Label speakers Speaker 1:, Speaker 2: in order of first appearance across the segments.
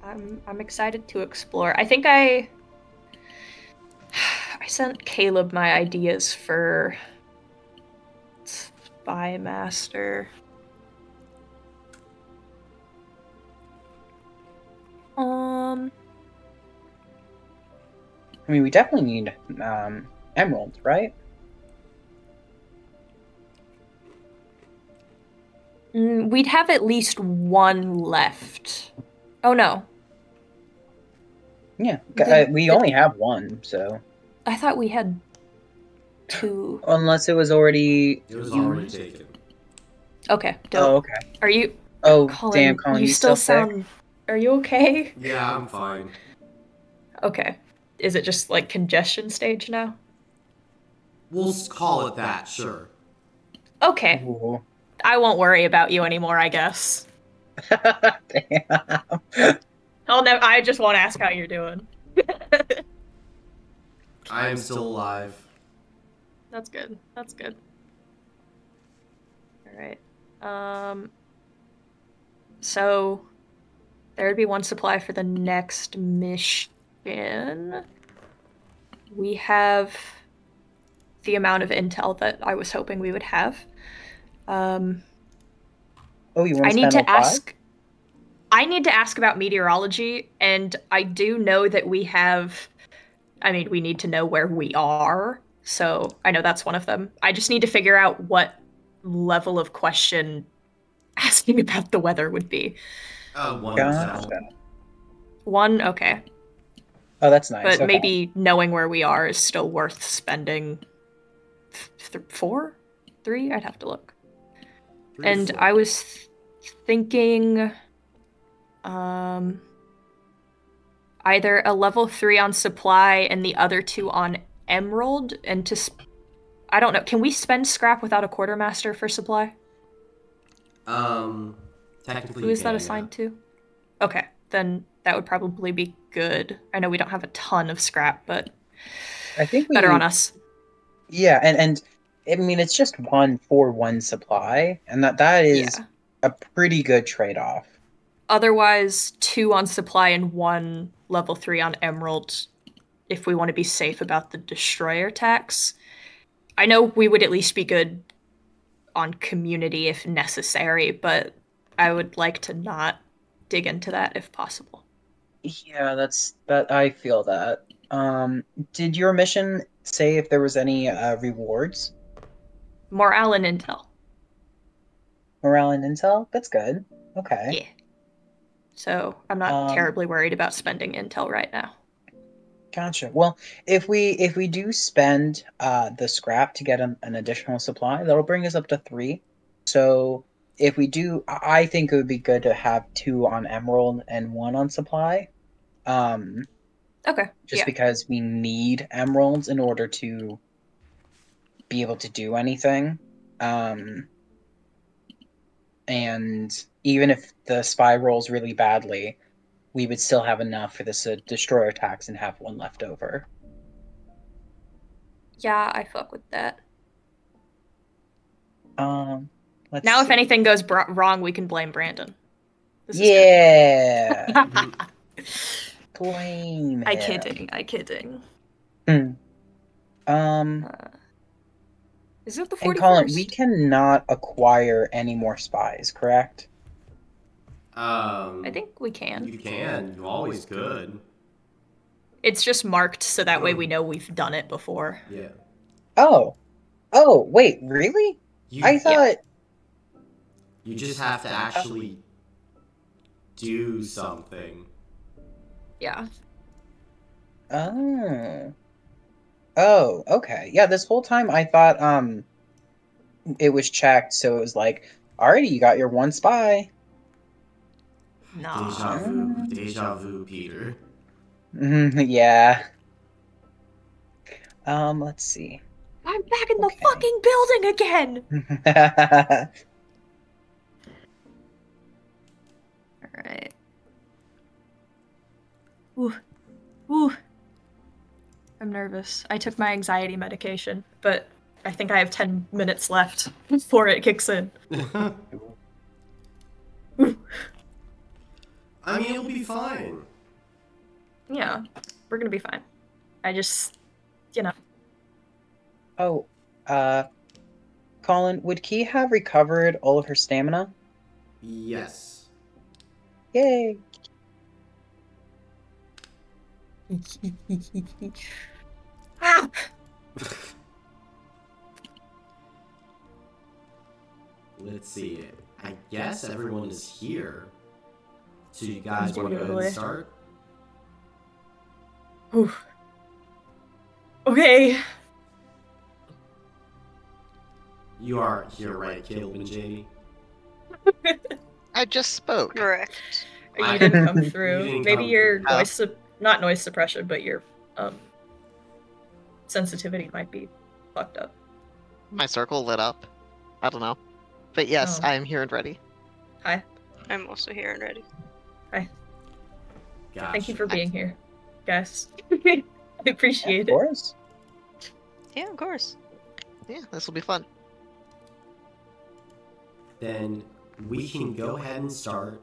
Speaker 1: I'm excited to explore. I think I sent Caleb my ideas for Spy Master.
Speaker 2: I mean, we definitely need emeralds, right?
Speaker 1: We'd have at least one left. Oh no.
Speaker 2: Yeah,
Speaker 1: The,
Speaker 2: we
Speaker 1: the
Speaker 2: only have one, so
Speaker 1: I thought we had two.
Speaker 2: unless it was already
Speaker 3: It was already
Speaker 2: used.
Speaker 3: taken.
Speaker 1: Okay, dope.
Speaker 2: Oh, okay.
Speaker 1: Are you
Speaker 2: Oh, damn,
Speaker 1: Colin,
Speaker 2: Colin,
Speaker 1: you
Speaker 2: you
Speaker 1: still
Speaker 2: still sick?
Speaker 1: sound Are you okay?
Speaker 3: Yeah, I'm fine.
Speaker 1: Okay. Is it just like congestion stage now?
Speaker 3: We'll call it that, sure.
Speaker 1: Okay.
Speaker 2: Ooh.
Speaker 1: I won't worry about you anymore, I guess.
Speaker 2: Damn.
Speaker 1: I just won't ask how you're doing.
Speaker 3: I am still alive.
Speaker 1: That's good. That's good. All right. So there would be one supply for the next mission. We have the amount of intel that I was hoping we would have.
Speaker 2: Oh, you want
Speaker 1: I
Speaker 2: to
Speaker 1: need
Speaker 2: spend all
Speaker 1: to
Speaker 2: five?
Speaker 1: ask. I need to ask about meteorology, and I do know that we have. I mean, we need to know where we are, so I know that's one of them. I just need to figure out what level of question asking about the weather would be.
Speaker 3: One
Speaker 2: Gotcha.
Speaker 3: intel.
Speaker 1: One, okay.
Speaker 2: Oh, that's nice.
Speaker 1: But
Speaker 2: Okay.
Speaker 1: maybe knowing where we are is still worth spending 4? 3? I'd have to look. And I was thinking either a level 3 on supply and the other 2 on emerald, and I don't know, can we spend scrap without a quartermaster for supply?
Speaker 3: Technically
Speaker 1: Who is that assigned to? Okay, then that would probably be good. I know we don't have a ton of scrap, but
Speaker 2: I think
Speaker 1: better on us.
Speaker 2: Yeah, and I mean it's just 1 for 1 supply, and that is a pretty good trade-off.
Speaker 1: Otherwise, 2 on supply and 1 level 3 on emerald if we want to be safe about the destroyer tax. I know we would at least be good on community if necessary, but I would like to not dig into that if possible.
Speaker 2: Yeah, that I feel that. Did your mission say if there was any rewards?
Speaker 1: Morale and intel.
Speaker 2: Morale and intel? That's good. Okay.
Speaker 1: Yeah. So I'm not terribly worried about spending intel right now.
Speaker 2: Gotcha. Well, if we do spend the scrap to get an additional supply, that'll bring us up to 3. So if we do, I think it would be good to have 2 on emerald and 1 on supply.
Speaker 1: Okay.
Speaker 2: Just because we need emeralds in order to be able to do anything. And even if the spy rolls really badly, we would still have enough for this destroyer tax and have 1 left over.
Speaker 1: Yeah, I fuck with that.
Speaker 2: Let's
Speaker 1: now,
Speaker 2: see.
Speaker 1: If anything goes wrong, we can blame Brandon.
Speaker 2: Yeah. Blame him.
Speaker 1: I kidding. Is it the 41st?
Speaker 2: And Colin, we cannot acquire any more spies, correct?
Speaker 1: I think we can.
Speaker 3: You can. You always could.
Speaker 1: It's just marked so that way we know we've done it before.
Speaker 3: Yeah.
Speaker 2: Oh, wait, really? I thought...
Speaker 3: You just have to actually do something.
Speaker 1: Yeah.
Speaker 2: Oh, okay. Yeah, this whole time I thought it was checked, so it was like, alrighty, you got your 1 spy.
Speaker 1: Nah.
Speaker 3: Deja vu, Peter.
Speaker 2: Yeah. Let's see.
Speaker 1: I'm back in the fucking building again! Alright. Ooh. I'm nervous. I took my anxiety medication, but I think I have 10 minutes left before it kicks in.
Speaker 3: I'm I mean, it'll be fine.
Speaker 1: Yeah, we're gonna be fine. I just, you know.
Speaker 2: Oh, Colin, would Key have recovered all of her stamina?
Speaker 3: Yes.
Speaker 2: Yay!
Speaker 1: Ah!
Speaker 3: Let's see. I guess everyone is here. So you guys want to go ahead
Speaker 1: Indubitably.
Speaker 3: and start?
Speaker 1: Ooh. Okay.
Speaker 3: You are here, right, Caleb and Jamie?
Speaker 4: I just spoke.
Speaker 5: Correct.
Speaker 1: You didn't come
Speaker 3: You
Speaker 1: through.
Speaker 3: didn't
Speaker 1: Maybe
Speaker 3: come
Speaker 1: your
Speaker 3: through.
Speaker 1: noise, not noise suppression, but your sensitivity might be fucked up.
Speaker 4: My circle lit up. I don't know. But yes,
Speaker 1: Oh.
Speaker 4: I am here and ready.
Speaker 1: Hi.
Speaker 5: I'm also here and ready.
Speaker 3: Gotcha.
Speaker 1: Thank you for being here, guys. I appreciate
Speaker 2: Of
Speaker 1: it.
Speaker 2: course.
Speaker 5: Yeah, of course.
Speaker 4: Yeah, this will be fun.
Speaker 3: Then we can go ahead and start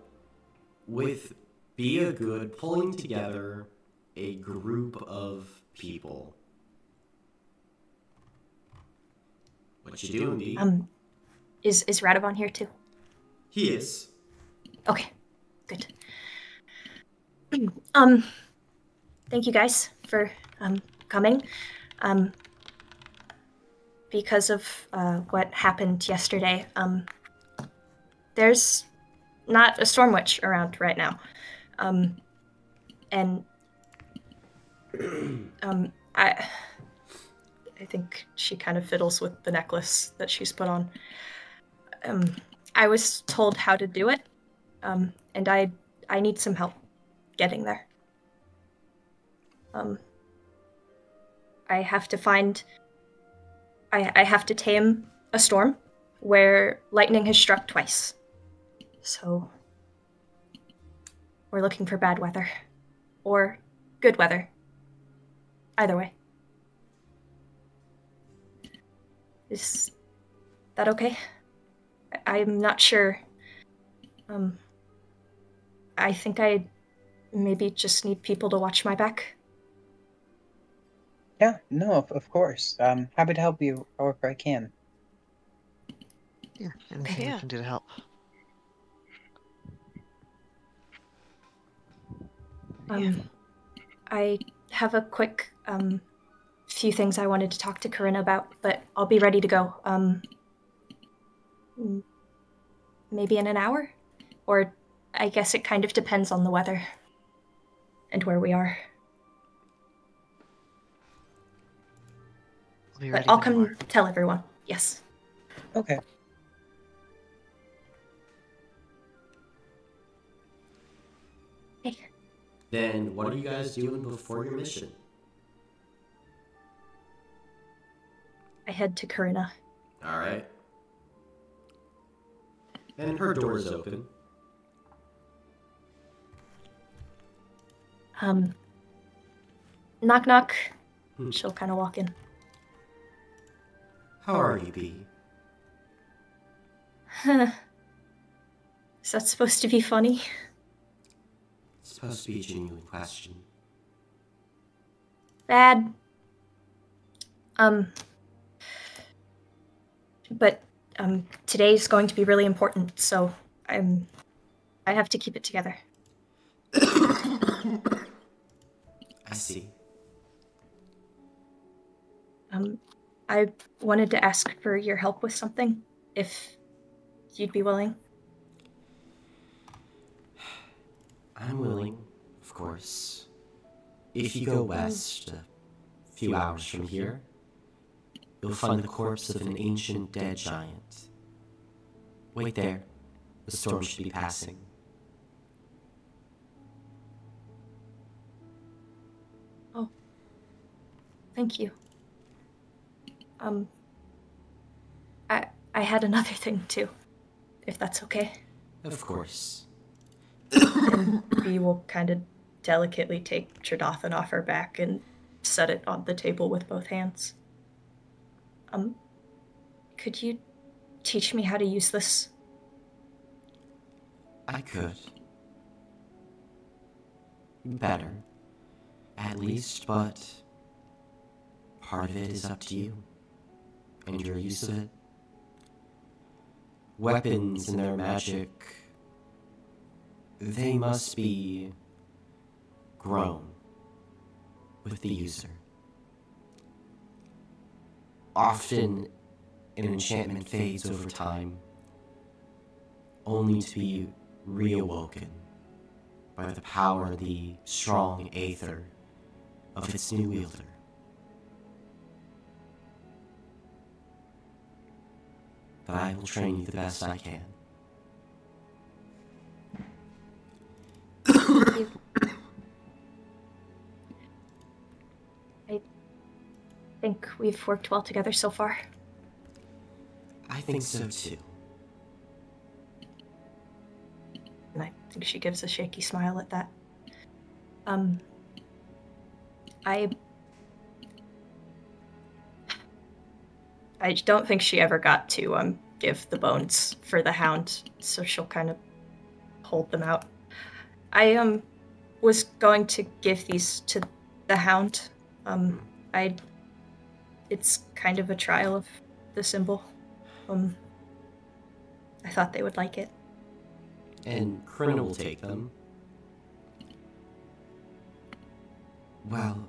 Speaker 3: with Be a Good pulling together a group of people. What you doing, B?
Speaker 1: Is Radovon here too?
Speaker 3: He is.
Speaker 1: Okay, good. Thank you guys for coming. Because of what happened yesterday, there's not a storm witch around right now. And I think she kind of fiddles with the necklace that she's put on. I was told how to do it, and I need some help getting there. I have to find. I have to tame a storm where lightning has struck twice. So we're looking for bad weather or good weather. Either way. Is that okay? I'm not sure. I think I maybe just need people to watch my back.
Speaker 2: Yeah, no, of course. I'm happy to help you however I can.
Speaker 4: Yeah, anything
Speaker 5: Yeah.
Speaker 4: we can do to help.
Speaker 1: I have a quick few things I wanted to talk to Corinna about, but I'll be ready to go. Maybe in an hour? Or I guess it kind of depends on the weather and where we are.
Speaker 4: I'll be
Speaker 1: But
Speaker 4: ready
Speaker 1: I'll
Speaker 4: when you
Speaker 1: come
Speaker 4: are.
Speaker 1: tell everyone. Yes.
Speaker 2: Okay.
Speaker 1: Hey.
Speaker 3: Then what are you guys doing before your mission?
Speaker 1: I head to Corinna.
Speaker 3: Alright. And her door is open.
Speaker 1: Knock knock. She'll kind of walk in.
Speaker 3: How are you, B?
Speaker 1: Is that supposed to be funny?
Speaker 3: It's supposed to be a genuine question.
Speaker 1: Bad. But today's going to be really important, so I have to keep it together.
Speaker 3: I see.
Speaker 1: I wanted to ask for your help with something, if you'd be willing.
Speaker 3: I'm willing, of course. If you go west a few hours from here, you'll find the corpse of an ancient dead giant. Wait there. The storm should be passing.
Speaker 1: Oh. Thank you. I had another thing too, if that's okay.
Speaker 3: Of course.
Speaker 1: And we will kind of delicately take Tridathan off her back and set it on the table with both hands. Could you teach me how to use this?
Speaker 3: I could. better, at least, but part of it is up to you and your use of it. Weapons and their magic, they must be grown with the user. Often, an enchantment fades over time, only to be reawoken by the power, the strong aether of its new wielder. But I will train you the best I can.
Speaker 1: Thank you. I think we've worked well together so far.
Speaker 3: I think so too.
Speaker 1: And I think she gives a shaky smile at that. I don't think she ever got to give the bones for the hound, so she'll kind of hold them out. I was going to give these to the hound. It's kind of a trial of the symbol. I thought they would like it.
Speaker 3: And Krina will take them. Well,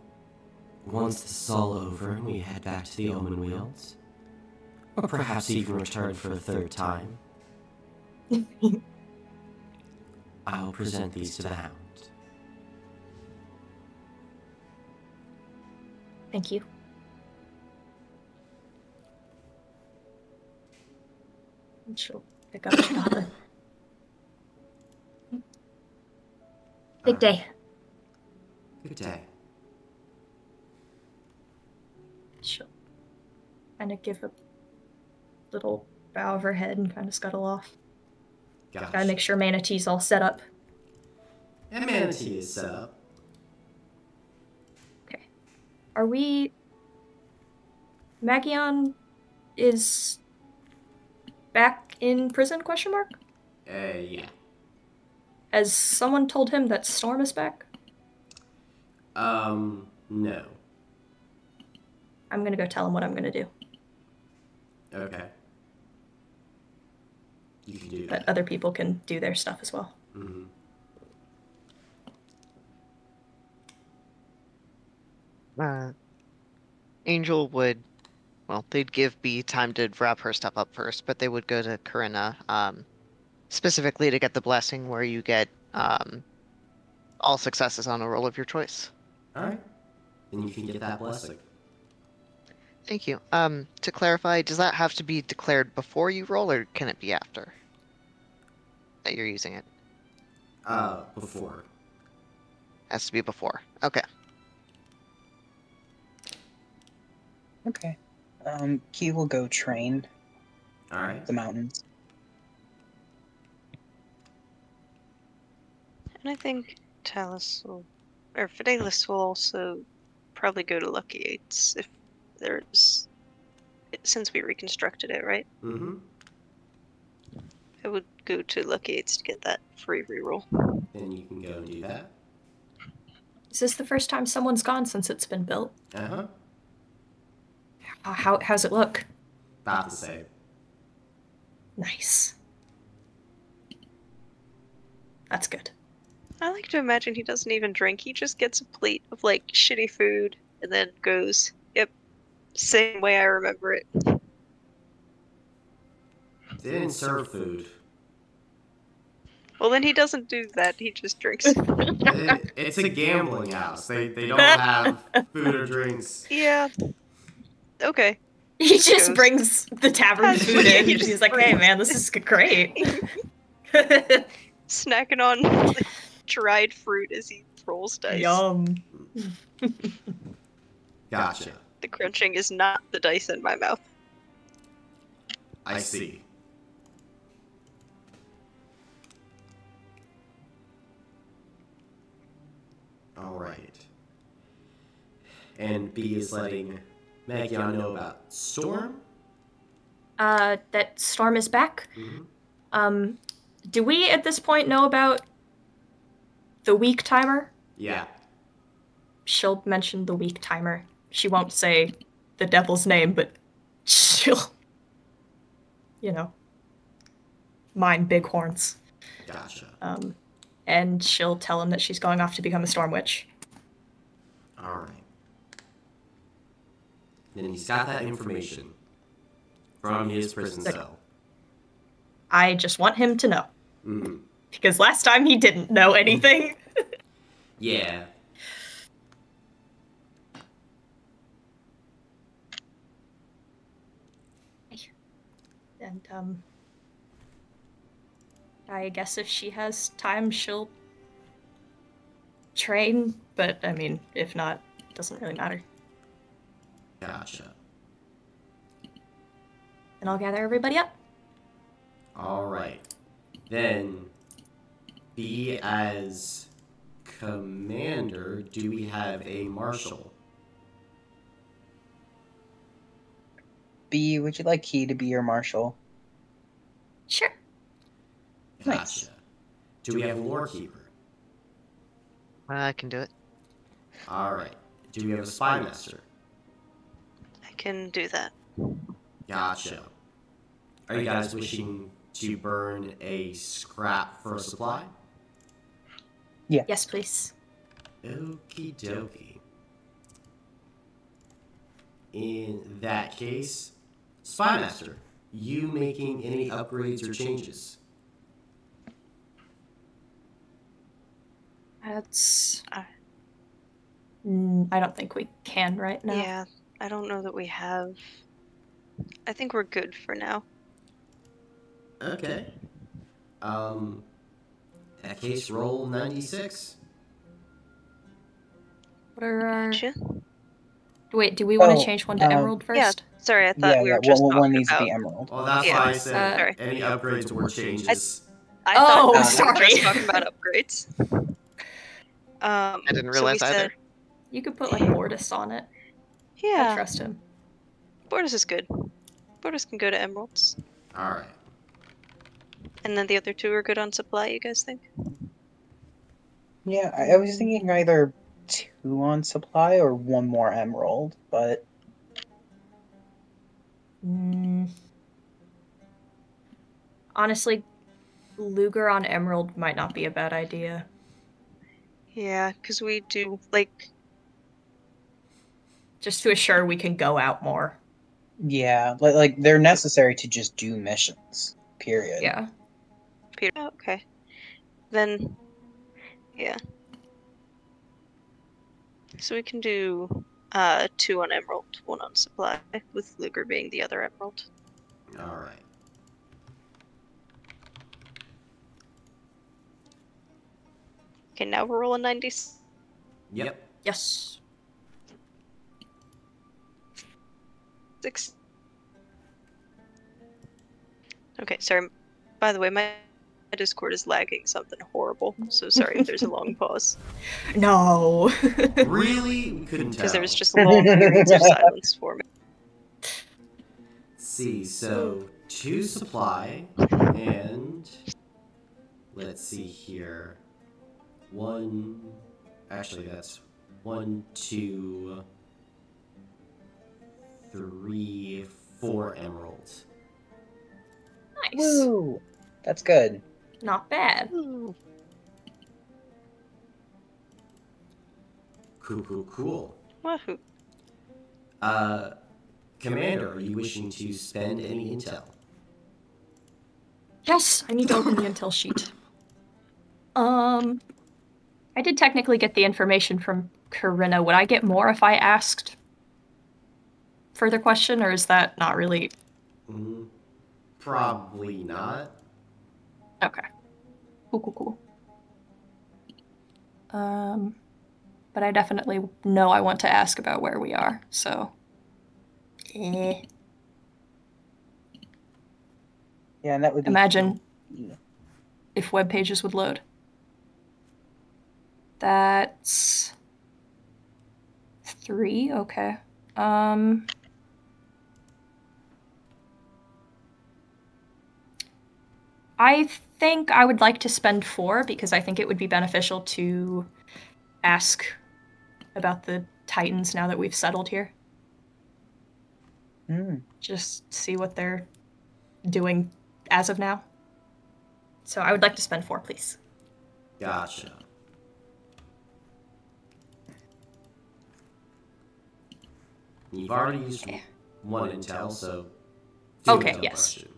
Speaker 3: once this is all over and we head back to the Omen Wheels, or perhaps even return for a third time, I will present these to the hound.
Speaker 1: Thank you. And she'll pick up Jonathan. Big day.
Speaker 3: Good day.
Speaker 1: She'll kind of give a little bow of her head and kind of scuttle off.
Speaker 3: Gotcha.
Speaker 1: Gotta make sure Manatee's all set up.
Speaker 3: And Manatee is set up.
Speaker 1: Okay. Are we... Magion is back in prison, question mark?
Speaker 3: Yeah.
Speaker 1: Has someone told him that Storm is back?
Speaker 3: No.
Speaker 1: I'm gonna go tell him what I'm gonna do.
Speaker 3: Okay. You can do
Speaker 1: But
Speaker 3: that.
Speaker 1: other people can do their stuff as well.
Speaker 3: Mm-hmm.
Speaker 4: Angel would, well, they'd give B time to wrap her stuff up first, but they would go to Corinna, specifically to get the blessing where you get all successes on a roll of your choice.
Speaker 3: Alright. Then you can get that blessing.
Speaker 4: Thank you. To clarify, does that have to be declared before you roll, or can it be after that you're using it?
Speaker 3: Before.
Speaker 4: Has to be before. Okay.
Speaker 2: Okay. Key will go train
Speaker 3: Alright.
Speaker 2: the mountains.
Speaker 5: And I think Talus will, or Fidelis will also probably go to Lucky Eights if there's, since we reconstructed it, right?
Speaker 3: Mm-hmm.
Speaker 5: I would go to Lucky Eights to get that free reroll.
Speaker 3: Then you can go and do that.
Speaker 1: Is this the first time someone's gone since it's been built?
Speaker 3: Uh-huh.
Speaker 1: How's it look?
Speaker 3: About the same.
Speaker 1: Nice. That's good.
Speaker 5: I like to imagine he doesn't even drink. He just gets a plate of like shitty food and then goes, yep, same way I remember it.
Speaker 3: They didn't serve food.
Speaker 5: Well, then he doesn't do that. He just drinks.
Speaker 3: It's a gambling house. They don't have food or drinks.
Speaker 5: Yeah. Okay.
Speaker 1: He just
Speaker 5: Goes.
Speaker 1: brings the tavern food in. He's like, hey man, this is great.
Speaker 5: Snacking on like, dried fruit as he rolls dice.
Speaker 1: Yum.
Speaker 3: Gotcha.
Speaker 5: The crunching is not the dice in my mouth.
Speaker 3: I see. Alright. And B is letting Magion know about Storm?
Speaker 1: That Storm is back.
Speaker 3: Mm-hmm.
Speaker 1: Do we at this point know about the week timer?
Speaker 3: Yeah.
Speaker 1: She'll mention the weak timer. She won't say the devil's name, but she'll, mine bighorns.
Speaker 3: Gotcha.
Speaker 1: And she'll tell him that she's going off to become a storm witch.
Speaker 3: All right. Then he's got that information from his prison cell.
Speaker 1: I just want him to know.
Speaker 3: Mm-hmm.
Speaker 1: Because last time he didn't know anything.
Speaker 3: Yeah.
Speaker 1: And, I guess if she has time, she'll train, but, I mean, if not, it doesn't really matter.
Speaker 3: Gotcha.
Speaker 1: And I'll gather everybody up.
Speaker 3: All right. Then, be as commander, do we have a marshal?
Speaker 2: B, would you like Key to be your marshal?
Speaker 1: Sure.
Speaker 3: Gotcha.
Speaker 2: Nice.
Speaker 3: Do we have a lore keeper?
Speaker 4: I can do it.
Speaker 3: All right. Do we have a spy master?
Speaker 5: I can do that.
Speaker 3: Gotcha. Are you guys wishing to burn a scrap for a supply?
Speaker 1: Yes, please.
Speaker 3: Okie dokie. In that case, spy master, you making any upgrades or changes?
Speaker 1: That's... I don't think we can right now.
Speaker 5: Yeah, I don't know that we have. I think we're good for now.
Speaker 3: Okay. That case, roll 96.
Speaker 1: What are our...
Speaker 5: Gotcha.
Speaker 1: Wait, do we want to
Speaker 2: Oh,
Speaker 1: change one to Emerald
Speaker 5: Yeah,
Speaker 1: first?
Speaker 5: sorry, I thought we were just
Speaker 2: one
Speaker 5: talking
Speaker 2: needs
Speaker 5: about.
Speaker 2: to be Emerald.
Speaker 3: Well, that's
Speaker 5: Yeah.
Speaker 3: why I said
Speaker 5: Sorry.
Speaker 3: any upgrades or changes.
Speaker 5: I thought
Speaker 1: Oh,
Speaker 5: we were
Speaker 1: sorry.
Speaker 5: just talking about upgrades.
Speaker 4: I didn't
Speaker 5: so we
Speaker 4: realize either.
Speaker 5: said,
Speaker 1: You could put, like, Mortis on it. I
Speaker 5: yeah,
Speaker 1: trust him.
Speaker 5: Borders is good. Borders can go to Emeralds.
Speaker 3: All right.
Speaker 5: And then the other two are good on supply, you guys think?
Speaker 2: Yeah, I was thinking either 2 on supply or 1 more Emerald, but
Speaker 1: Honestly, Luger on Emerald might not be a bad idea.
Speaker 5: Yeah, because we do, like,
Speaker 1: Just to assure we can go out more.
Speaker 2: yeah, like they're necessary to just do missions. Period.
Speaker 1: Yeah.
Speaker 5: Peter. Oh, okay. Then, yeah. So we can do 2 on Emerald, 1 on supply, with Luger being the other Emerald.
Speaker 3: All right.
Speaker 5: Okay, now we're rolling 90.
Speaker 3: Yep.
Speaker 1: Yes.
Speaker 5: 6. Okay, sorry. By the way, my Discord is lagging something horrible, so sorry if there's a long pause.
Speaker 1: No.
Speaker 3: Really? We couldn't tell.
Speaker 5: Because there was just long periods of silence for me.
Speaker 3: Let's see, so 2 supply, and let's see here. 1, actually that's 1, 2, 3, 4 emeralds.
Speaker 1: Nice.
Speaker 2: Woo! That's good.
Speaker 1: Not bad.
Speaker 5: Ooh.
Speaker 3: Cool.
Speaker 5: Wahoo.
Speaker 3: Commander, are you wishing to spend any intel?
Speaker 1: Yes, I need to open the intel sheet. I did technically get the information from Corinna. Would I get more if I asked further question, or is that not really?
Speaker 3: Probably not.
Speaker 1: Okay. Cool. But I definitely know I want to ask about where we are, so.
Speaker 2: Yeah, and that would be
Speaker 1: Imagine if web pages would load. That's 3, okay. I think I would like to spend 4 because I think it would be beneficial to ask about the Titans now that we've settled here. Just see what they're doing as of now. So I would like to spend 4, please.
Speaker 3: Gotcha. You've already used one intel, so...
Speaker 1: Okay, yes. Question.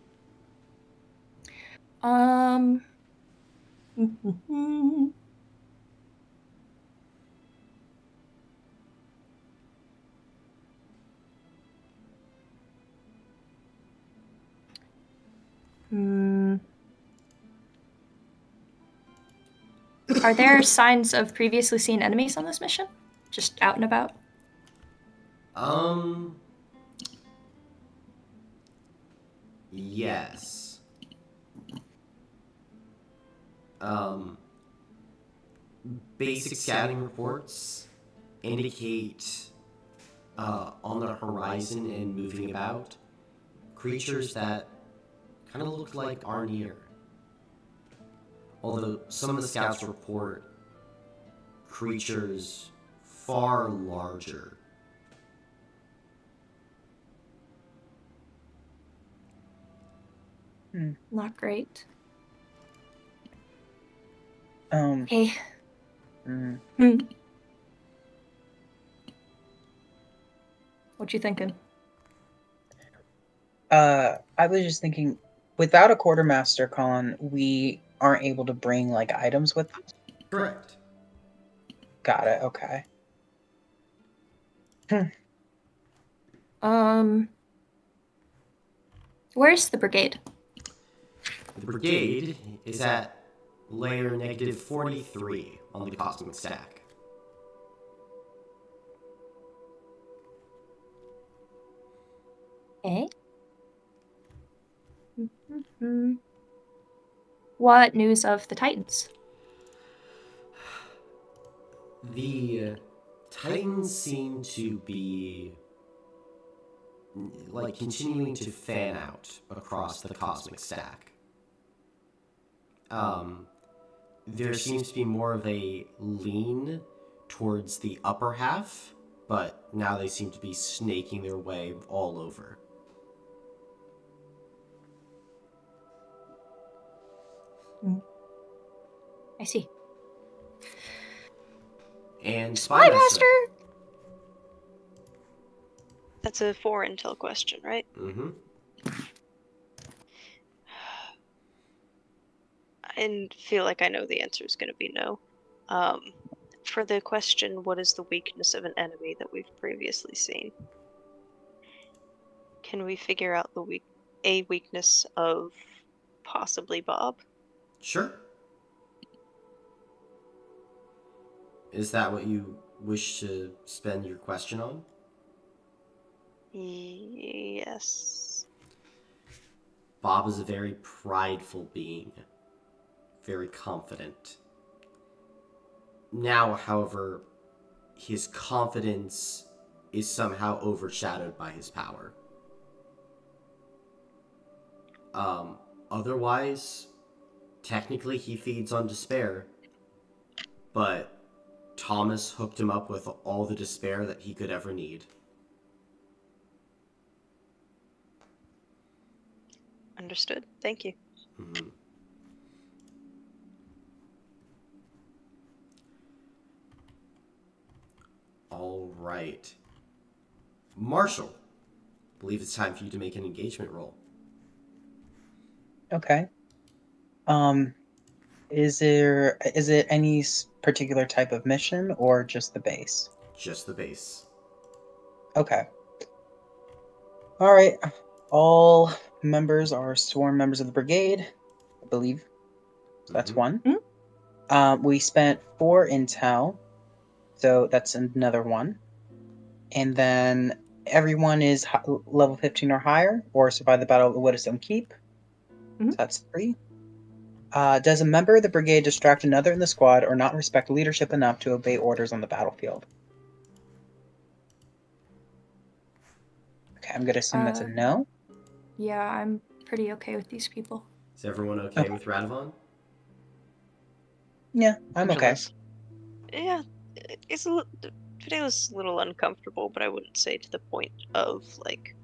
Speaker 1: Are there signs of previously seen enemies on this mission? Just out and about?
Speaker 3: Yes. Basic scouting reports indicate on the horizon and moving about creatures that kind of look like are near. Although some of the scouts report creatures far larger.
Speaker 1: Not great.
Speaker 2: Hey.
Speaker 1: What you thinking?
Speaker 2: I was just thinking, without a quartermaster, Colin, we aren't able to bring like items with us.
Speaker 3: Correct.
Speaker 2: Got it. Okay.
Speaker 1: Where's the brigade?
Speaker 3: The brigade is at layer -43 on the cosmic stack.
Speaker 1: Okay. What news of the Titans?
Speaker 3: The Titans seem to be like continuing to fan out across the cosmic stack. There seems to be more of a lean towards the upper half, but now they seem to be snaking their way all over.
Speaker 1: I see.
Speaker 3: And
Speaker 1: Spy Master!
Speaker 5: That's a 4 intel question, right?
Speaker 3: Mm-hmm.
Speaker 5: I feel like I know the answer is going to be no. For the question, what is the weakness of an enemy that we've previously seen? Can we figure out a weakness of possibly Bob?
Speaker 3: Sure. Is that what you wish to spend your question on?
Speaker 5: Yes.
Speaker 3: Bob is a very prideful being. Very confident. Now, however, his confidence is somehow overshadowed by his power. Otherwise, technically he feeds on despair, but Thomas hooked him up with all the despair that he could ever need.
Speaker 5: Understood. Thank you.
Speaker 3: Mm-hmm. All right. Marshall, I believe it's time for you to make an engagement roll.
Speaker 2: Okay. Is it any particular type of mission or just the base?
Speaker 3: Just the base.
Speaker 2: Okay. All right. All members are sworn members of the brigade, I believe. So that's one. We spent 4 intel, so that's another 1. And then everyone is level 15 or higher, or survive the Battle of the Widdowstone Keep. So that's 3. Does a member of the brigade distract another in the squad or not respect leadership enough to obey orders on the battlefield? Okay, I'm going to assume that's a no.
Speaker 1: Yeah, I'm pretty okay with these people.
Speaker 3: Is everyone okay with Radovan?
Speaker 2: Yeah, I'm okay.
Speaker 5: Yeah, it's Fidela's a little uncomfortable, but I wouldn't say to the point of like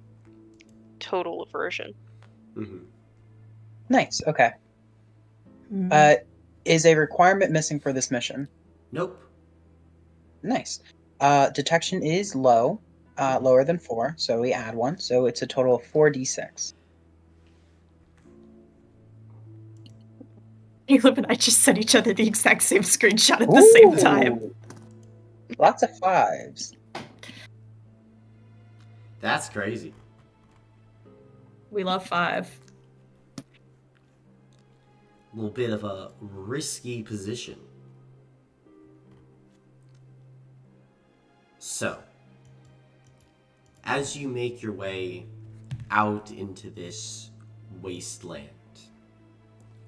Speaker 5: total aversion.
Speaker 3: Mm-hmm.
Speaker 2: Nice. Okay.
Speaker 1: Hmm.
Speaker 2: Is a requirement missing for this mission?
Speaker 3: Nope.
Speaker 2: Nice. Detection is low, lower than 4, so we add one, so it's a total of 4d6.
Speaker 1: Caleb and I just sent each other the exact same screenshot at the same time.
Speaker 2: Ooh, lots of 5s.
Speaker 3: That's crazy.
Speaker 1: We love 5.
Speaker 3: A little bit of a risky position. So, as you make your way out into this wasteland,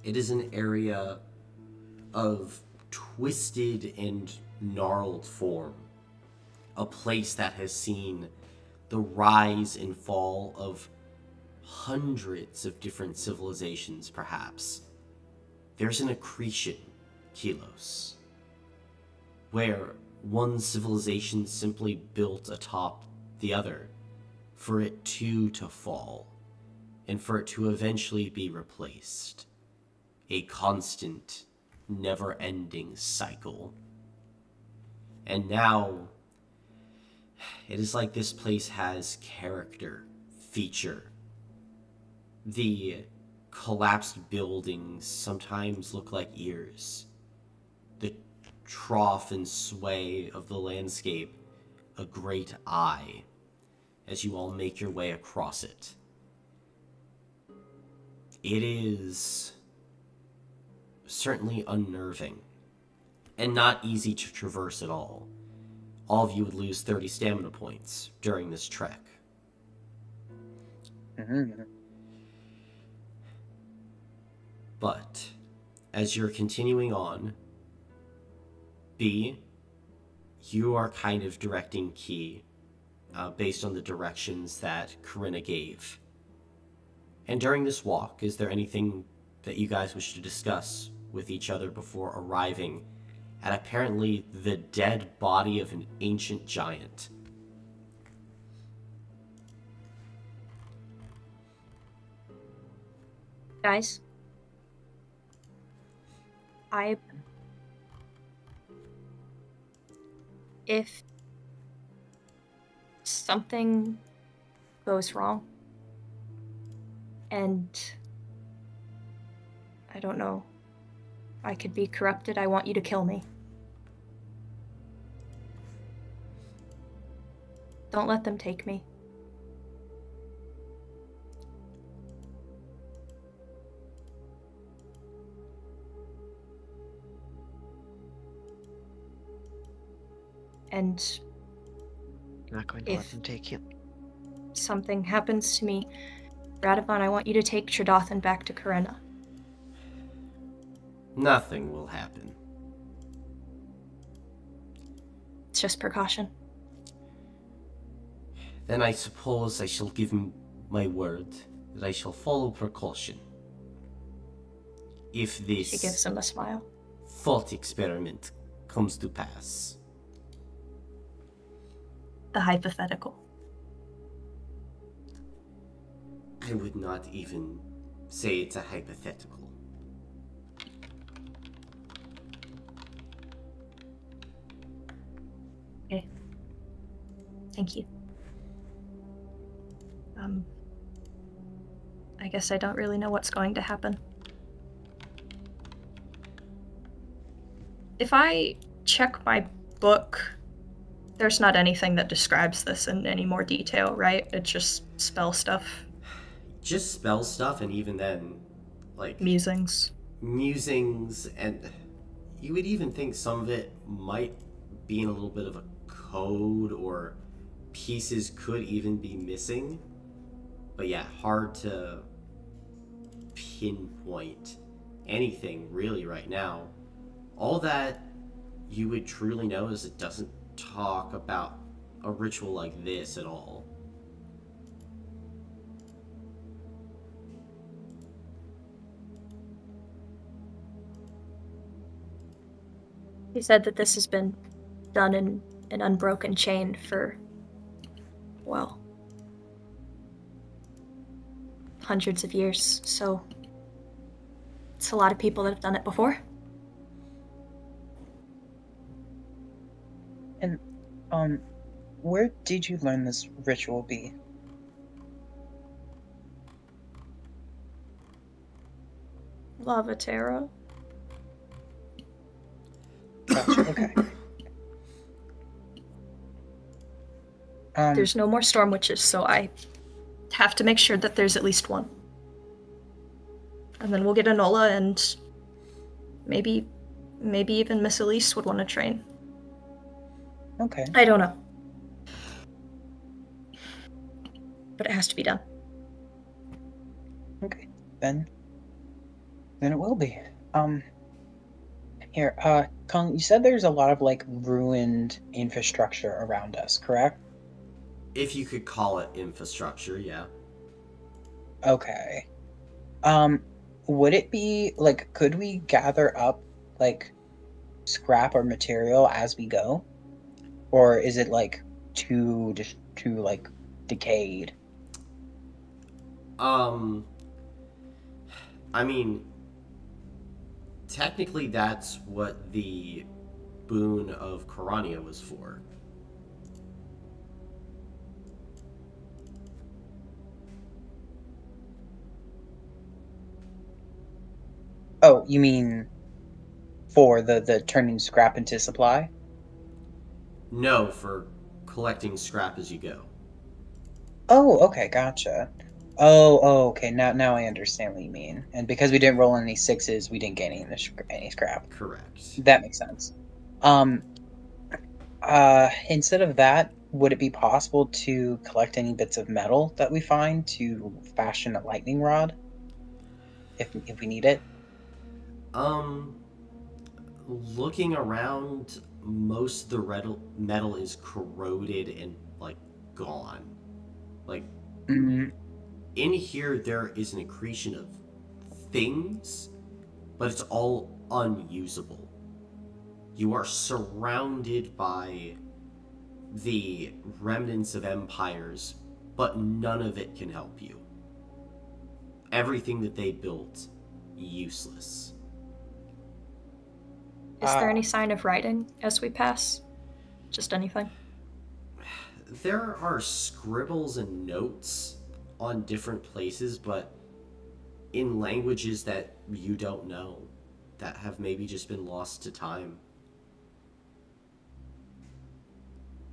Speaker 3: it is an area of twisted and gnarled form. A place that has seen the rise and fall of hundreds of different civilizations, perhaps. There's an accretion, Kilos, where one civilization simply built atop the other for it to fall, and for it to eventually be replaced. A constant, never-ending cycle. And now, it is like this place has character, feature. The collapsed buildings sometimes look like ears. The trough and sway of the landscape, a great eye, as you all make your way across it. It is certainly unnerving, and not easy to traverse at all. All of you would lose 30 stamina points during this trek.
Speaker 2: Mm-hmm.
Speaker 3: But, as you're continuing on, B, you are kind of directing Key based on the directions that Corinna gave. And during this walk, is there anything that you guys wish to discuss with each other before arriving at apparently the dead body of an ancient giant?
Speaker 1: Guys, if something goes wrong, and I don't know, I could be corrupted, I want you to kill me. Don't let them take me. And
Speaker 4: I'm not going to let them take you.
Speaker 1: something happens to me, Radovan, I want you to take Tridothan back to Corinna.
Speaker 3: Nothing will happen.
Speaker 1: It's just precaution.
Speaker 3: Then I suppose I shall give him my word that I shall follow precaution. If
Speaker 1: She
Speaker 3: this
Speaker 1: gives him a smile.
Speaker 3: thought experiment comes to pass.
Speaker 1: The hypothetical.
Speaker 3: I would not even say it's a hypothetical.
Speaker 1: Okay. Thank you. I guess I don't really know what's going to happen. If I check my book, there's not anything that describes this in any more detail, right? It's just spell stuff.
Speaker 3: Just spell stuff, and even then, like...
Speaker 1: Musings.
Speaker 3: And you would even think some of it might be in a little bit of a code, or pieces could even be missing. But yeah, hard to pinpoint anything really right now. All that you would truly know is it doesn't talk about a ritual like this at all.
Speaker 1: He said that this has been done in an unbroken chain for, well, hundreds of years, so it's a lot of people that have done it before.
Speaker 2: And, where did you learn this ritual bee?
Speaker 1: Lavaterra.
Speaker 2: Gotcha, okay.
Speaker 1: There's no more storm witches, so I have to make sure that there's at least one. And then we'll get Enola, and maybe even Miss Elise would want to train.
Speaker 2: Okay.
Speaker 1: I don't know. But it has to be done.
Speaker 2: Okay, then it will be. Here, Kong, you said there's a lot of, like, ruined infrastructure around us, correct?
Speaker 3: If you could call it infrastructure, yeah.
Speaker 2: Okay. Would it be, like, could we gather up, like, scrap or material as we go? Or is it, like, too, like, decayed?
Speaker 3: I mean, technically that's what the boon of Corania was for.
Speaker 2: Oh, you mean for the turning scrap into supply?
Speaker 3: No, for collecting scrap as you go.
Speaker 2: Oh, okay, gotcha. Okay. Now I understand what you mean. And because we didn't roll any sixes, we didn't get any scrap.
Speaker 3: Correct.
Speaker 2: That makes sense. Instead of that, would it be possible to collect any bits of metal that we find to fashion a lightning rod? If we need it?
Speaker 3: Looking around, most of the metal is corroded and, like, gone. Like,
Speaker 2: Mm,
Speaker 3: in here there is an accretion of things, but it's all unusable. You are surrounded by the remnants of empires, but none of it can help you. Everything that they built, useless.
Speaker 1: Is there any sign of writing as we pass? Just anything?
Speaker 3: There are scribbles and notes on different places, but in languages that you don't know, that have maybe just been lost to time.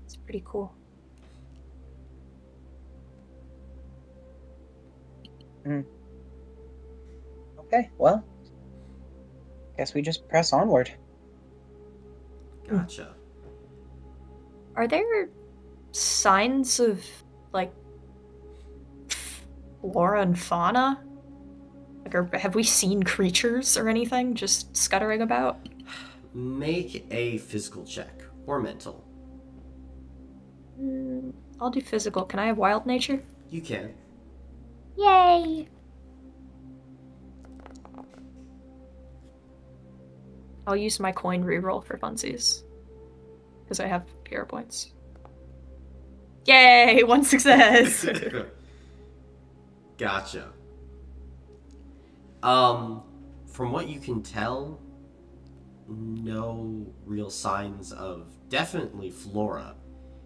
Speaker 1: It's pretty cool.
Speaker 2: Okay, well, guess we just press onward.
Speaker 3: Gotcha.
Speaker 1: Are there signs of, like, flora and fauna? Like, have we seen creatures or anything just scuttering about?
Speaker 3: Make a physical check, or mental.
Speaker 1: I'll do physical. Can I have wild nature?
Speaker 3: You can.
Speaker 1: Yay! I'll use my coin reroll for funsies. Because I have hero points. Yay! 1 success!
Speaker 3: Gotcha. From what you can tell, no real signs of definitely flora.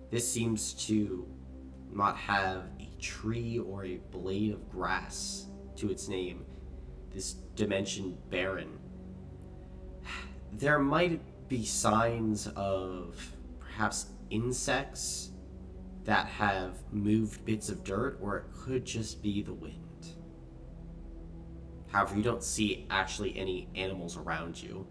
Speaker 3: This seems to not have a tree or a blade of grass to its name. This dimension barren. There might be signs of perhaps insects that have moved bits of dirt, or it could just be the wind. However, you don't see actually any animals around you.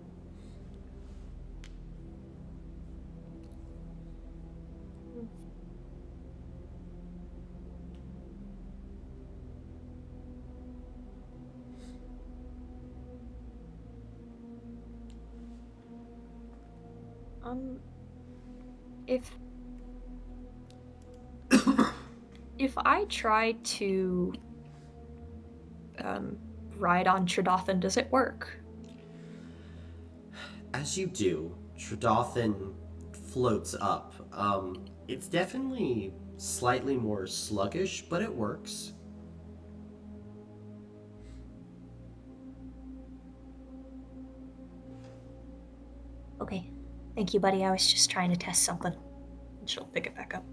Speaker 1: If I try to ride on Tridothan, does it work?
Speaker 3: As you do, Tridothan floats up. It's definitely slightly more sluggish, but it works.
Speaker 1: Okay. Thank you, buddy. I was just trying to test something. And she'll pick it back up.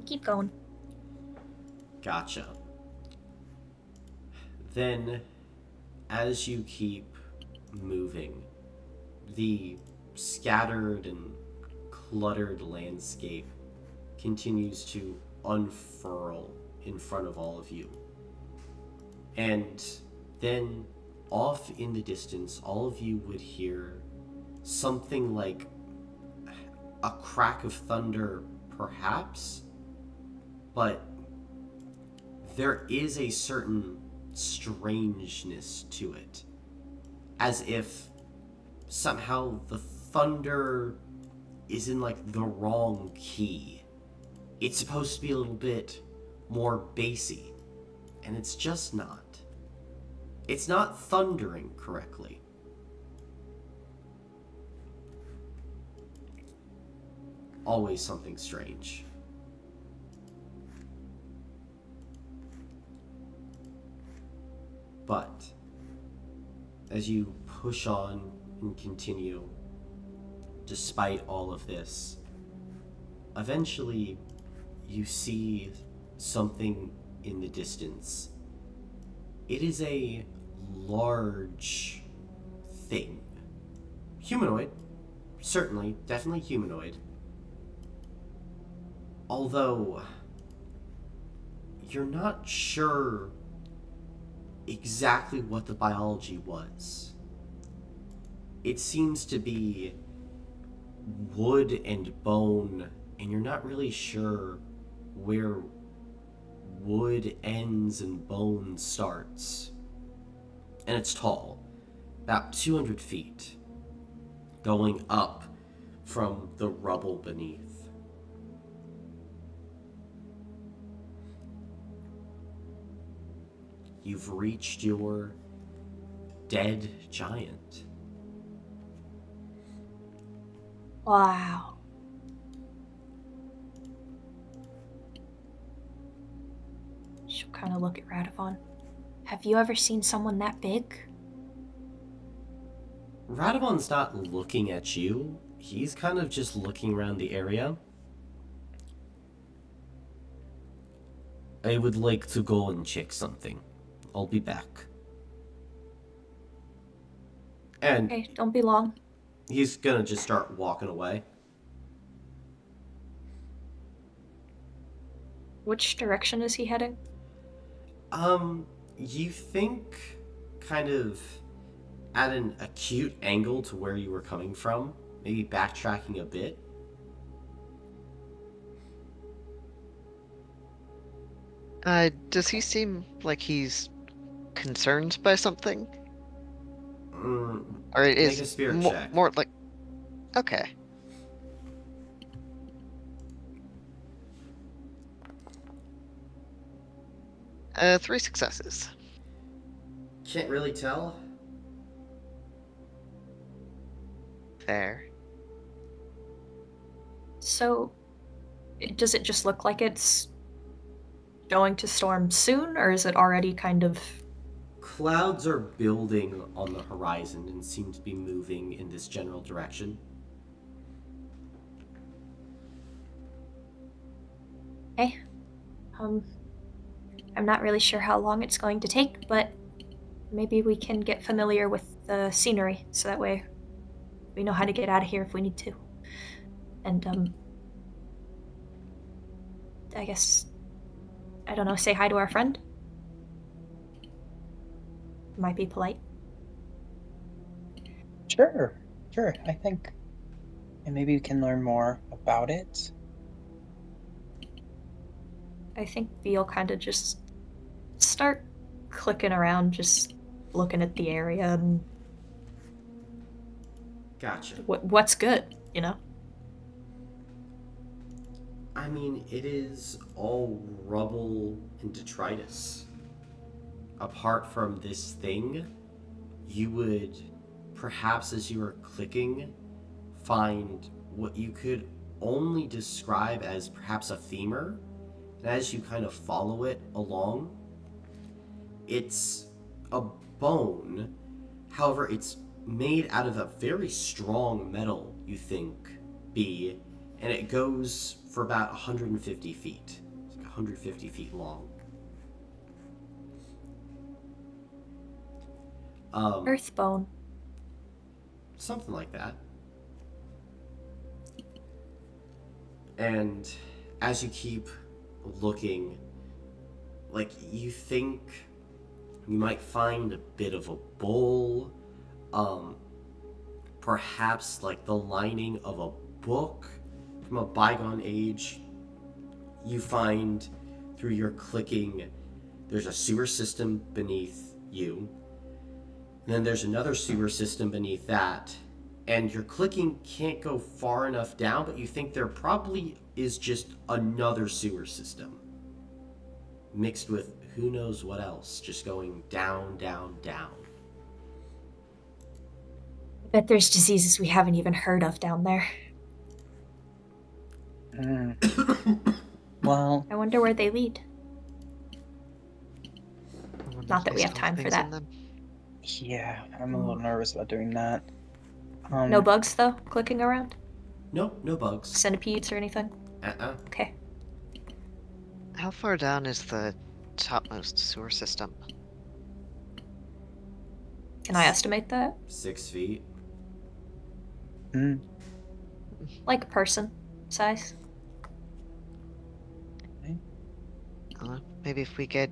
Speaker 1: Keep going.
Speaker 3: Gotcha. Then, as you keep moving, the scattered and cluttered landscape continues to unfurl in front of all of you. And then, off in the distance, all of you would hear something like a crack of thunder, perhaps, but there is a certain strangeness to it, as if somehow the thunder is in like the wrong key. It's supposed to be a little bit more bassy, and it's just not. It's not thundering correctly. Always something strange. But as you push on and continue, despite all of this, eventually you see something in the distance. It is a large thing. Humanoid, certainly, definitely humanoid. Although, you're not sure exactly what the biology was. It seems to be wood and bone, and you're not really sure where wood ends and bone starts. And it's tall, about 200 feet, going up from the rubble beneath. You've reached your dead giant.
Speaker 1: Wow. She'll kind of look at Radovon. Have you ever seen someone that big?
Speaker 3: Radovon's not looking at you. He's kind of just looking around the area. I would like to go and check something. I'll be back. And
Speaker 1: Okay, don't be long.
Speaker 3: he's gonna just start walking away.
Speaker 1: Which direction is he heading?
Speaker 3: You think kind of at an acute angle to where you were coming from, maybe backtracking a bit.
Speaker 4: Does he seem like he's concerned by something? Or it
Speaker 3: Make
Speaker 4: is
Speaker 3: a spirit check.
Speaker 4: more like... Okay. Three successes.
Speaker 3: Can't really tell.
Speaker 4: Fair.
Speaker 1: So, does it just look like it's going to storm soon, or is it already kind of...
Speaker 3: Clouds are building on the horizon and seem to be moving in this general direction.
Speaker 1: Hey, I'm not really sure how long it's going to take, but maybe we can get familiar with the scenery, so that way we know how to get out of here if we need to. And, I guess, I don't know, say hi to our friend? Might be polite.
Speaker 2: Sure. I think, and maybe we can learn more about it.
Speaker 1: I think Veal kind of just start clicking around, just looking at the area and
Speaker 3: Gotcha.
Speaker 1: what's good, you know?
Speaker 3: I mean, it is all rubble and detritus. Apart from this thing, you would perhaps as you are clicking, find what you could only describe as perhaps a femur. And as you kind of follow it along, it's a bone. However, it's made out of a very strong metal, you think, B, and it goes for about 150 feet. It's like 150 feet long.
Speaker 1: Earthbone.
Speaker 3: Something like that. And as you keep looking, like, you think you might find a bit of a bowl, perhaps like the lining of a book from a bygone age. You find through your clicking there's a sewer system beneath you, and then there's another sewer system beneath that, and your clicking can't go far enough down, but you think there probably is just another sewer system mixed with who knows what else, just going down, down, down.
Speaker 1: I bet there's diseases we haven't even heard of down there.
Speaker 2: Well,
Speaker 1: I wonder where they lead.
Speaker 4: I wonder
Speaker 1: Not
Speaker 4: if
Speaker 1: that
Speaker 4: they
Speaker 1: we have
Speaker 4: still
Speaker 1: time for
Speaker 4: things
Speaker 1: that.
Speaker 4: in them.
Speaker 2: yeah, I'm a little nervous about doing that.
Speaker 1: No bugs, though, clicking around?
Speaker 3: No bugs.
Speaker 1: Centipedes or anything? Okay.
Speaker 4: How far down is the topmost sewer system?
Speaker 1: Can I estimate that?
Speaker 3: 6 feet.
Speaker 1: Like a person size?
Speaker 4: Maybe if we get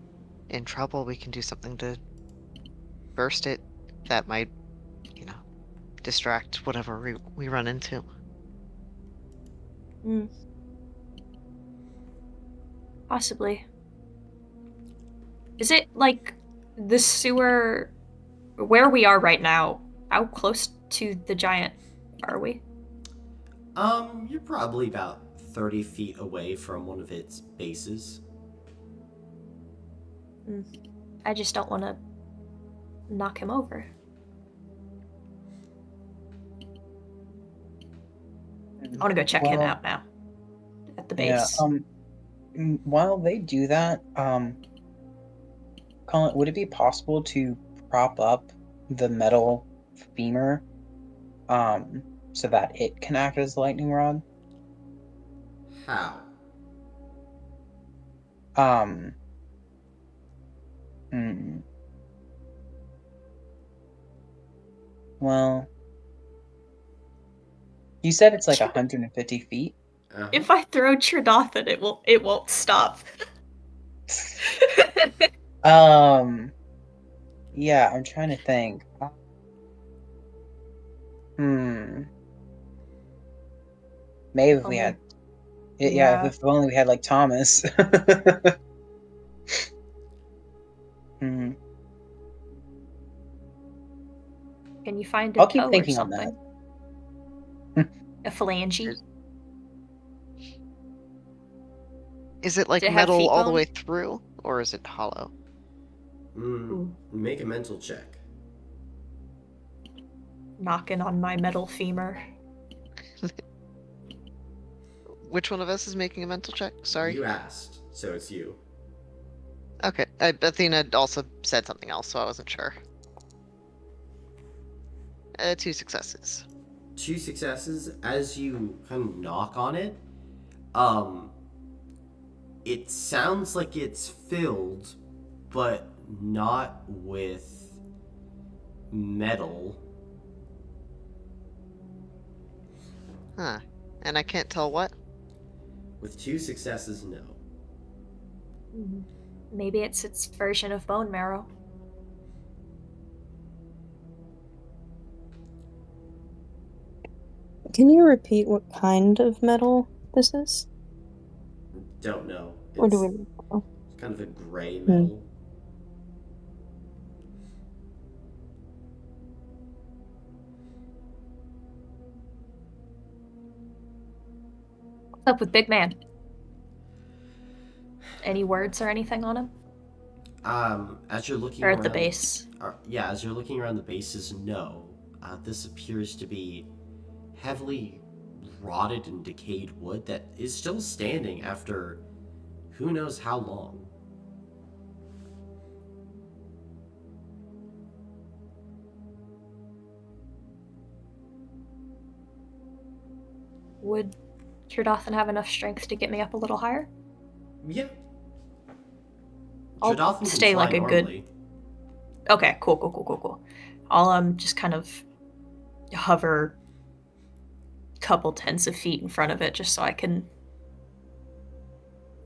Speaker 4: in trouble, we can do something to burst it. That might, distract whatever we run into.
Speaker 1: Possibly. Is it like the sewer where we are right now? How close to the giant are we?
Speaker 3: You're probably about 30 feet away from one of its bases.
Speaker 1: I just don't want to knock him over. I want to go check him out now at the base.
Speaker 2: Yeah. While they do that, Colin, would it be possible to prop up the metal femur, so that it can act as a lightning rod?
Speaker 3: How?
Speaker 2: Well, you said it's like 150 feet.
Speaker 1: If I throw Tridathan, it won't stop.
Speaker 2: Yeah, I'm trying to think. Maybe if we had,
Speaker 1: Yeah.
Speaker 2: if only we had like Thomas.
Speaker 1: Can you find a
Speaker 2: I'll keep
Speaker 1: toe or
Speaker 2: thinking on
Speaker 1: something?
Speaker 2: that.
Speaker 1: A phalange?
Speaker 4: Is it like
Speaker 1: Does it have
Speaker 4: metal
Speaker 1: feet
Speaker 4: all the
Speaker 1: bone?
Speaker 4: way through, or is it hollow?
Speaker 3: Make a mental check.
Speaker 1: Knocking on my metal femur.
Speaker 4: Which one of us is making a mental check? Sorry.
Speaker 3: You asked, so it's you.
Speaker 4: Okay. Athena also said something else, so I wasn't sure. 2 successes.
Speaker 3: 2 successes. As you kind of knock on it, it sounds like it's filled, but not with metal.
Speaker 4: Huh. And I can't tell what?
Speaker 3: With 2 successes, no.
Speaker 1: Maybe it's its version of bone marrow.
Speaker 6: Can you repeat what kind of metal this is?
Speaker 3: Don't know.
Speaker 6: Or do we know?
Speaker 3: It's kind of a gray metal.
Speaker 1: What's up with Big Man? Any words or anything on him?
Speaker 3: As you're looking
Speaker 1: Or
Speaker 3: around
Speaker 1: at the base?
Speaker 3: yeah, as you're looking around the bases, no. This appears to be heavily rotted and decayed wood that is still standing after who knows how long.
Speaker 1: Would Tridothan have enough strength to get me up a little higher?
Speaker 3: Yeah.
Speaker 1: I'll
Speaker 3: Tridothan can
Speaker 1: stay
Speaker 3: fly
Speaker 1: like a
Speaker 3: normally.
Speaker 1: good. Okay, cool. I'll just kind of hover a couple tens of feet in front of it just so I can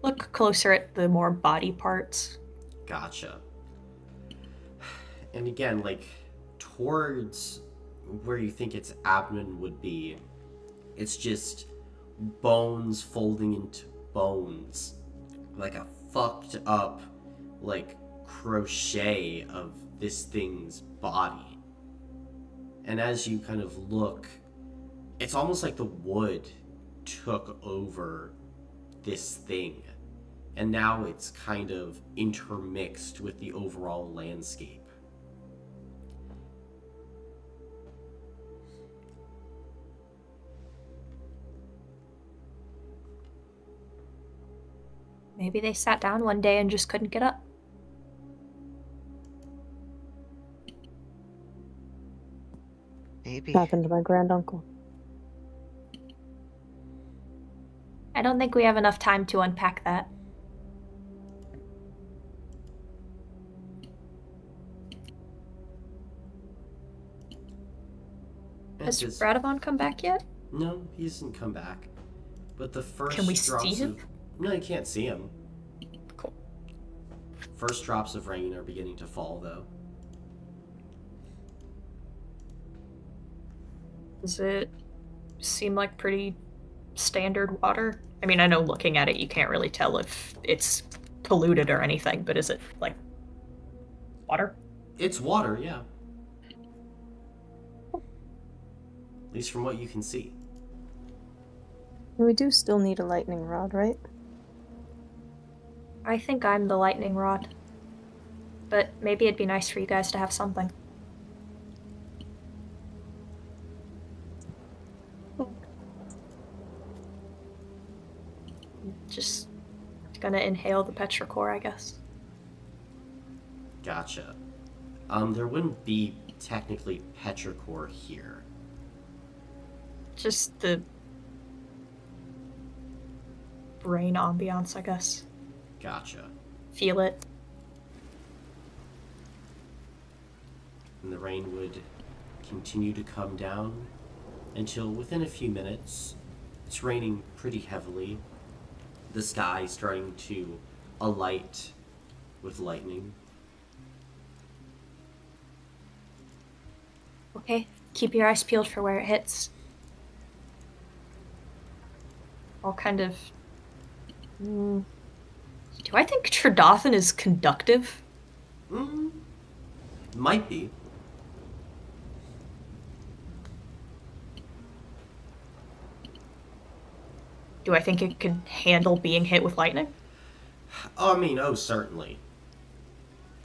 Speaker 1: look closer at the more body parts.
Speaker 3: Gotcha. And again, like, towards where you think its abdomen would be, it's just bones folding into bones. Like a fucked up, like, crochet of this thing's body. And as you kind of look, it's almost like the wood took over this thing. And now it's kind of intermixed with the overall landscape.
Speaker 1: Maybe they sat down one day and just couldn't get up.
Speaker 4: Maybe.
Speaker 6: Happened to my granduncle.
Speaker 1: I don't think we have enough time to unpack that. Has Radovon come back yet?
Speaker 3: No, he hasn't come back. But the first
Speaker 1: Can we
Speaker 3: drops
Speaker 1: see him?
Speaker 3: of... No, you can't see him.
Speaker 1: Cool.
Speaker 3: First drops of rain are beginning to fall, though.
Speaker 1: Does it seem like pretty standard water? I mean, I know looking at it you can't really tell if it's polluted or anything, but is it like water?
Speaker 3: It's water, yeah. At least from what you can see.
Speaker 6: We do still need a lightning rod, right?
Speaker 1: I think I'm the lightning rod. But maybe it'd be nice for you guys to have something. Just gonna inhale the petrichor, I guess.
Speaker 3: Gotcha. There wouldn't be technically petrichor here.
Speaker 1: Just the brain ambiance, I guess.
Speaker 3: Gotcha.
Speaker 1: Feel it.
Speaker 3: And the rain would continue to come down until within a few minutes, it's raining pretty heavily. The sky starting to alight with lightning.
Speaker 1: Okay, keep your eyes peeled for where it hits. I'll kind of... Do I think Tridothan is conductive?
Speaker 3: Might be.
Speaker 1: Do I think it can handle being hit with lightning?
Speaker 3: Oh, I mean, oh, certainly.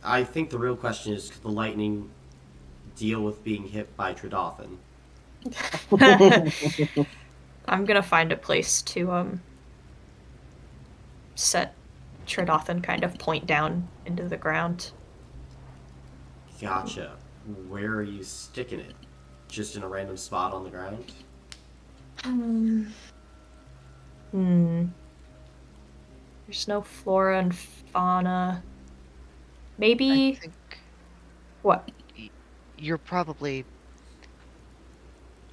Speaker 3: I think the real question is, could the lightning deal with being hit by Tridothan?
Speaker 1: I'm gonna find a place to, set Tridothan kind of point down into the ground.
Speaker 3: Gotcha. Where are you sticking it? Just in a random spot on the ground?
Speaker 1: There's no flora and fauna. Maybe...
Speaker 4: I think
Speaker 1: What?
Speaker 4: you're probably...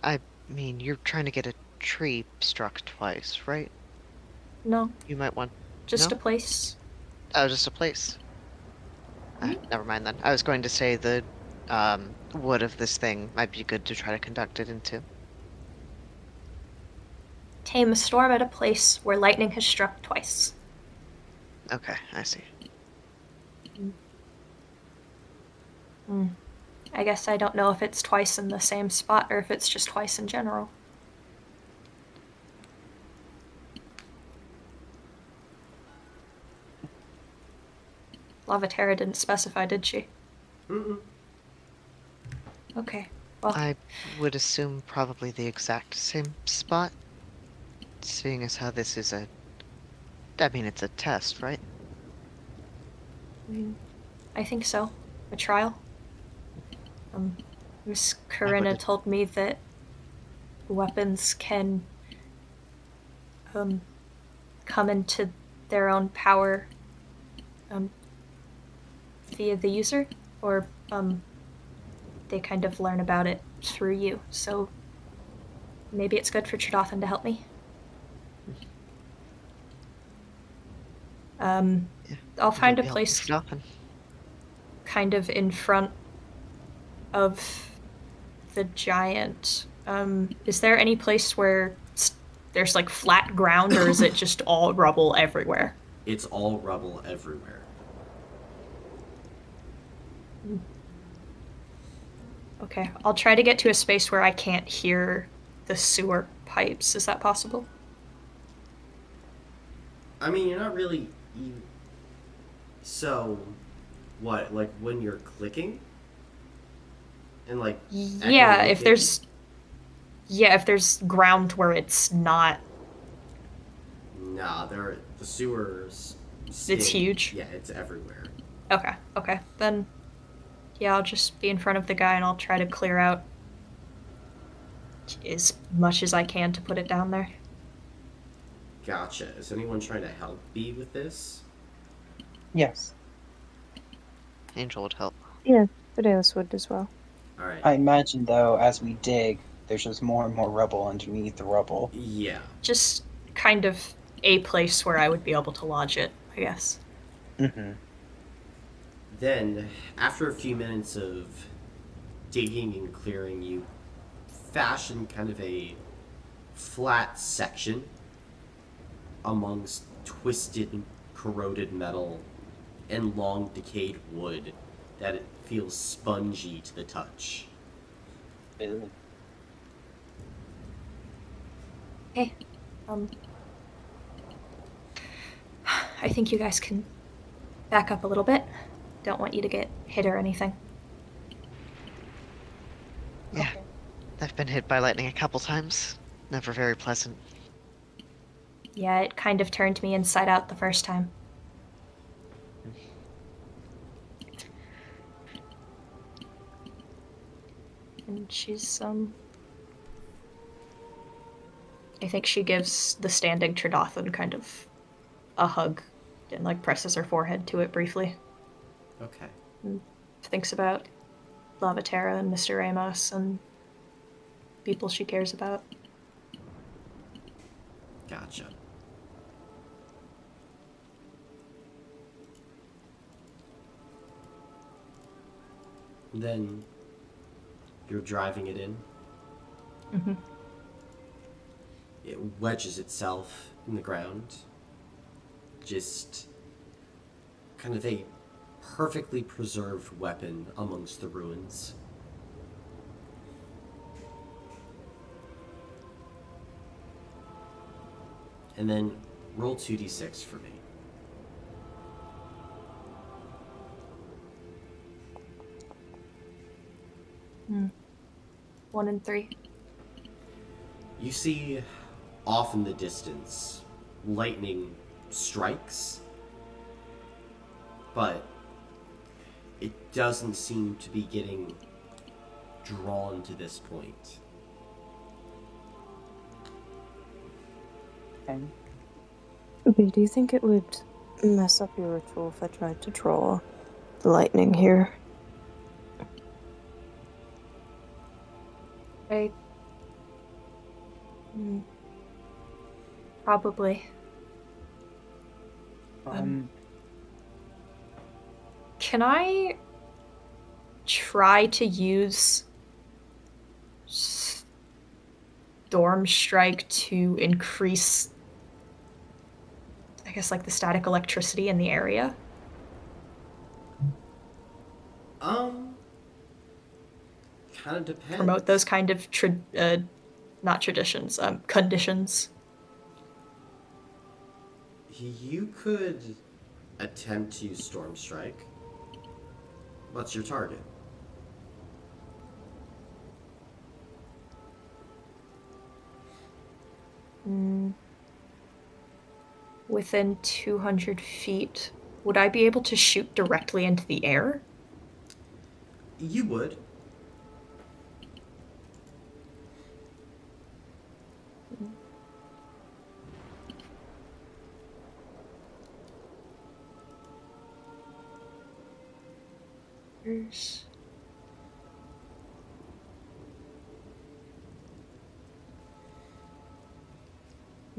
Speaker 4: I mean, you're trying to get a tree struck twice, right?
Speaker 1: No,
Speaker 4: You might want...
Speaker 1: just
Speaker 4: No?
Speaker 1: a place.
Speaker 4: Oh, just a place. Never mind then. I was going to say the wood of this thing might be good to try to conduct it into.
Speaker 1: Tame a storm at a place where lightning has struck twice.
Speaker 4: Okay, I see.
Speaker 1: I guess I don't know if it's twice in the same spot or if it's just twice in general. Lavaterra didn't specify, did she?
Speaker 3: Mm-mm.
Speaker 1: Okay. Well,
Speaker 4: I would assume probably the exact same spot, seeing as how this is it's a test, right?
Speaker 1: I think so. A trial. Miss
Speaker 4: I would
Speaker 1: Corinna told me that weapons can come into their own power um, via the user, or they kind of learn about it through you. So maybe it's good for Tridothan to help me.
Speaker 4: Yeah,
Speaker 1: I'll
Speaker 4: it
Speaker 1: find
Speaker 4: would
Speaker 1: a
Speaker 4: be helpful
Speaker 1: place
Speaker 4: for Dolphin.
Speaker 1: kind of in front of the giant. Is there any place where there's like flat ground, or is it just all rubble everywhere?
Speaker 3: It's all rubble everywhere.
Speaker 1: Okay, I'll try to get to a space where I can't hear the sewer pipes. Is that possible?
Speaker 3: I mean, you're not really. So, what? Like when you're clicking, and like
Speaker 1: Yeah, if there's ground where it's not.
Speaker 3: Nah, the sewers.
Speaker 1: It's huge.
Speaker 3: Yeah, it's everywhere.
Speaker 1: Okay. Then, yeah, I'll just be in front of the guy and I'll try to clear out as much as I can to put it down there.
Speaker 3: Gotcha. Is anyone trying to help B with this?
Speaker 2: Yes.
Speaker 4: Angel would help.
Speaker 6: Yeah, Fidelis would as well.
Speaker 3: All right.
Speaker 2: I imagine, though, as we dig, there's just more and more rubble underneath the rubble.
Speaker 3: Yeah.
Speaker 1: Just kind of a place where I would be able to lodge it, I guess.
Speaker 2: Mm-hmm.
Speaker 3: Then, after a few minutes of digging and clearing, you fashion kind of a flat section amongst twisted, corroded metal and long decayed wood that it feels spongy to the touch.
Speaker 1: Hey, I think you guys can back up a little bit. Don't want you to get hit or anything.
Speaker 4: Yeah,
Speaker 2: Okay.
Speaker 4: I've been hit by lightning a couple times. Never very pleasant.
Speaker 1: Yeah, it kind of turned me inside out the first time. And she's, I think she gives the standing Tridothan kind of a hug and, like, presses her forehead to it briefly.
Speaker 3: Okay.
Speaker 1: And thinks about Lavaterra and Mr. Ramos and people she cares about.
Speaker 3: Gotcha. Then you're driving it in.
Speaker 1: Mm-hmm.
Speaker 3: It wedges itself in the ground. Just kind of a perfectly preserved weapon amongst the ruins. And then roll 2d6 for me.
Speaker 1: Mm. 1 and 3.
Speaker 3: You see off in the distance, lightning strikes, but it doesn't seem to be getting drawn to this point.
Speaker 2: Okay.
Speaker 6: Okay, do you think it would mess up your ritual if I tried to draw the lightning here?
Speaker 1: I... Probably. Can I try to use Storm Strike to increase, I guess, like the static electricity in the area?
Speaker 3: Kind of depends.
Speaker 1: Promote those kind of not traditions, conditions.
Speaker 3: You could attempt to use Storm Strike. What's your target?
Speaker 1: within 200 feet, would I be able to shoot directly into the air?
Speaker 3: You would.
Speaker 1: There's...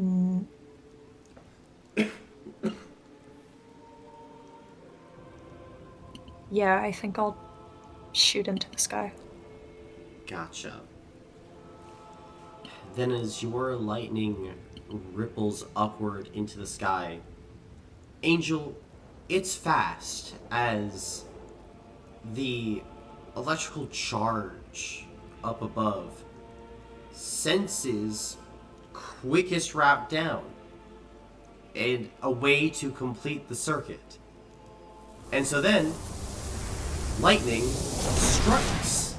Speaker 1: Mm. Yeah, I think I'll shoot into the sky.
Speaker 3: Gotcha. Then as your lightning ripples upward into the sky, Angel, it's fast as the electrical charge up above senses quickest route down and a way to complete the circuit. And so then, lightning strikes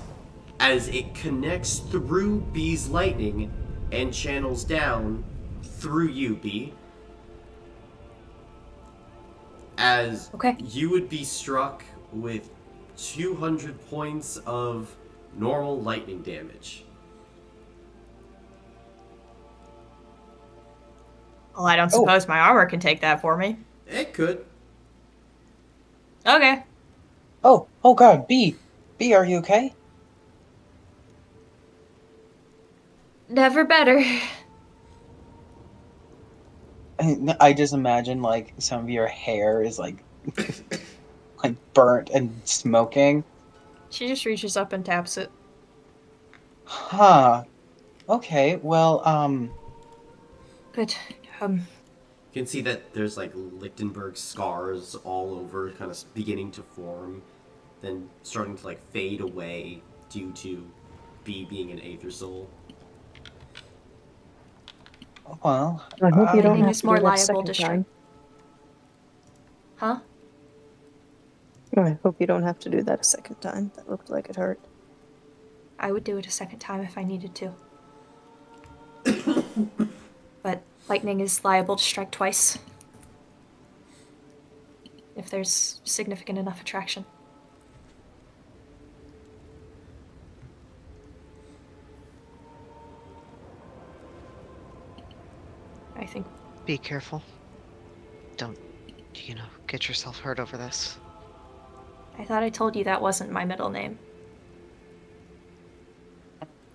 Speaker 3: as it connects through B's lightning and channels down through you, B. As you would be struck with 200 points of normal lightning damage.
Speaker 1: Well, I don't suppose my armor can take that for me.
Speaker 3: It could.
Speaker 1: Okay.
Speaker 2: Oh God, B, are you okay?
Speaker 1: Never better.
Speaker 2: I just imagine like some of your hair is like like burnt and smoking.
Speaker 1: She just reaches up and taps it.
Speaker 2: Huh. Okay, well,
Speaker 1: Good.
Speaker 3: You can see that there's like Lichtenberg scars all over, kind of beginning to form, then starting to like fade away due to B being an Aether Soul.
Speaker 2: well,
Speaker 6: I hope you don't
Speaker 1: Lightning
Speaker 6: have
Speaker 1: is
Speaker 6: to
Speaker 1: more
Speaker 6: do that a
Speaker 1: liable
Speaker 6: second
Speaker 1: to strike.
Speaker 6: time.
Speaker 1: Huh?
Speaker 6: I hope you don't have to do that a second time. That looked like it hurt.
Speaker 1: I would do it a second time if I needed to. But lightning is liable to strike twice. If there's significant enough attraction. I think.
Speaker 4: Be careful. Don't, get yourself hurt over this.
Speaker 1: I thought I told you that wasn't my middle name.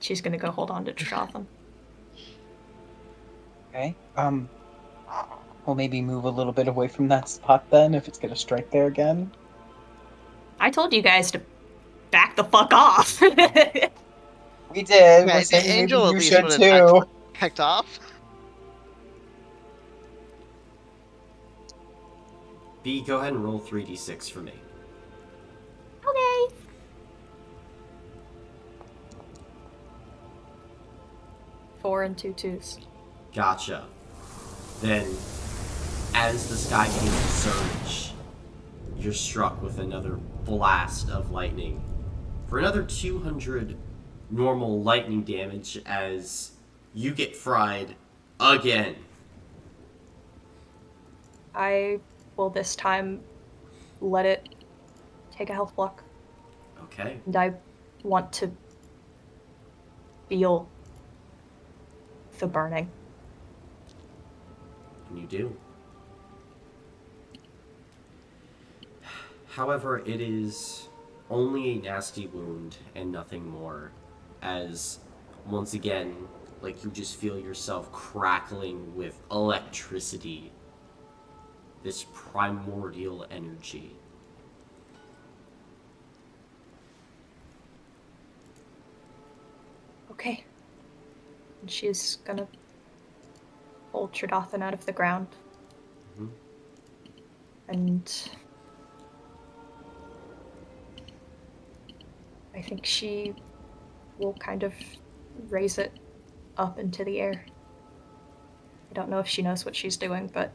Speaker 1: She's gonna go hold on to Jotham.
Speaker 2: okay. We'll maybe move a little bit away from that spot then, if it's gonna strike there again.
Speaker 1: I told you guys to back the fuck off.
Speaker 2: We did.
Speaker 4: Yeah,
Speaker 2: We're saying
Speaker 4: Angel
Speaker 2: maybe
Speaker 4: at
Speaker 2: you
Speaker 4: least
Speaker 2: should
Speaker 4: would have
Speaker 2: too.
Speaker 4: backed off.
Speaker 3: B, go ahead and roll 3d6 for me.
Speaker 1: Okay. Four and 2 2s.
Speaker 3: Gotcha. Then, as the sky begins to surge, you're struck with another blast of lightning for another 200 normal lightning damage as you get fried again.
Speaker 1: I will this time let it take a health block.
Speaker 3: Okay.
Speaker 1: And I want to feel the burning.
Speaker 3: And you do. However, it is only a nasty wound and nothing more, as once again, like you just feel yourself crackling with electricity, this primordial energy.
Speaker 1: Okay. And she's gonna pull Tridothan out of the ground.
Speaker 3: Mm-hmm.
Speaker 1: And I think she will kind of raise it up into the air. I don't know if she knows what she's doing, but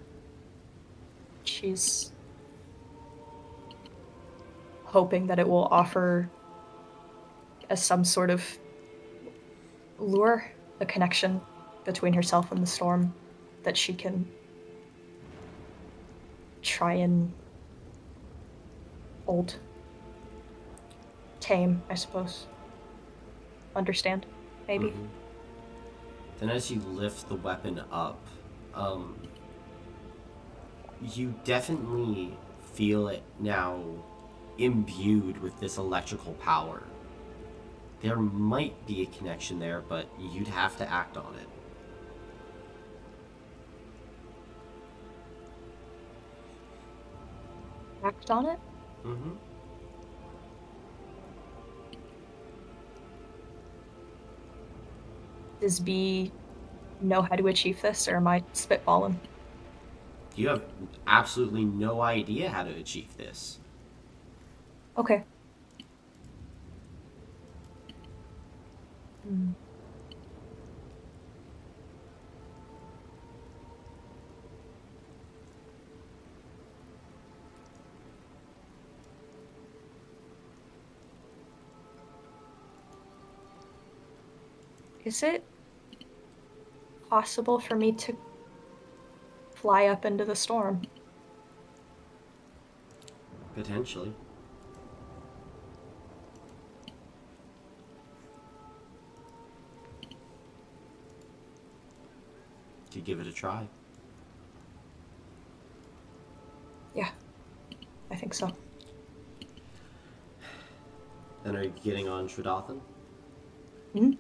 Speaker 1: she's hoping that it will offer as some sort of lure, a connection between herself and the storm that she can try and hold, tame, I suppose. Understand, maybe.
Speaker 3: Mm-hmm. Then as you lift the weapon up, you definitely feel it now imbued with this electrical power. There might be a connection there, but you'd have to act on it.
Speaker 1: Act on it?
Speaker 3: Mm-hmm.
Speaker 1: Does B know how to achieve this, or am I spitballing?
Speaker 3: You have absolutely no idea how to achieve this.
Speaker 1: Okay. Hmm. Is it possible for me to fly up into the storm?
Speaker 3: Potentially. Could give it a try.
Speaker 1: Yeah, I think so.
Speaker 3: Then are you getting on Shridathan?
Speaker 1: Hmm?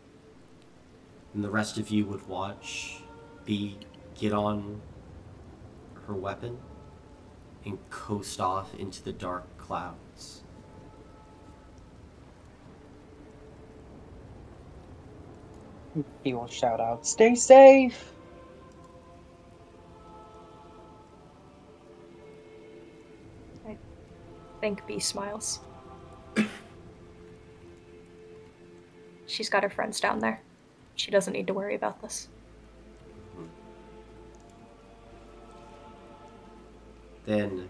Speaker 3: And the rest of you would watch B get on her weapon and coast off into the dark clouds.
Speaker 2: He will shout out, "Stay safe!"
Speaker 1: I think B smiles. She's got her friends down there. She doesn't need to worry about this.
Speaker 3: Then,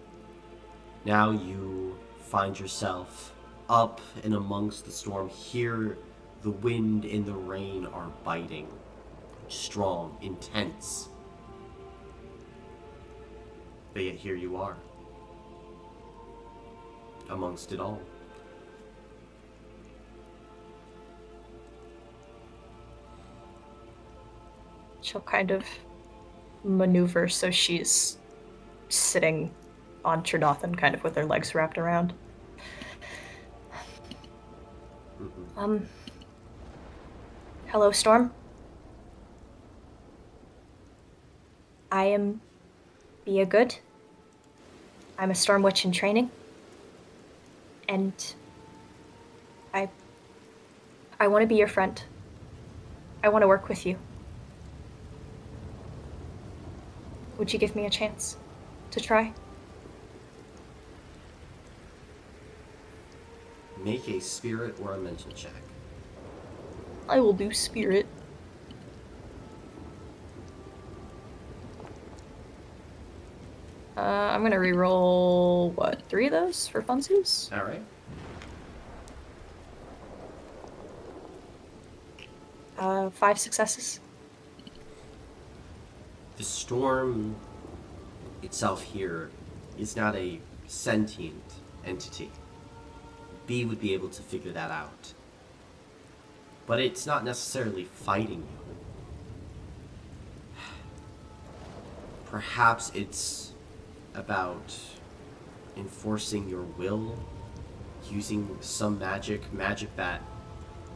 Speaker 3: now you find yourself up and amongst the storm. Here, the wind and the rain are biting. Strong, intense. But yet here you are. Amongst it all.
Speaker 1: She'll kind of maneuver so she's sitting on Tridothan, kind of with her legs wrapped around.
Speaker 3: Mm-hmm.
Speaker 1: Hello, Storm. I am Bia Good. I'm a Storm Witch in training. And I want to be your friend. I want to work with you. Would you give me a chance to try?
Speaker 3: Make a spirit or a mental check.
Speaker 1: I will do spirit. I'm gonna reroll, 3 of those for funsies?
Speaker 3: Alright.
Speaker 1: 5 successes.
Speaker 3: The storm itself here is not a sentient entity. B would be able to figure that out. But it's not necessarily fighting you. Perhaps it's about enforcing your will, using some magic that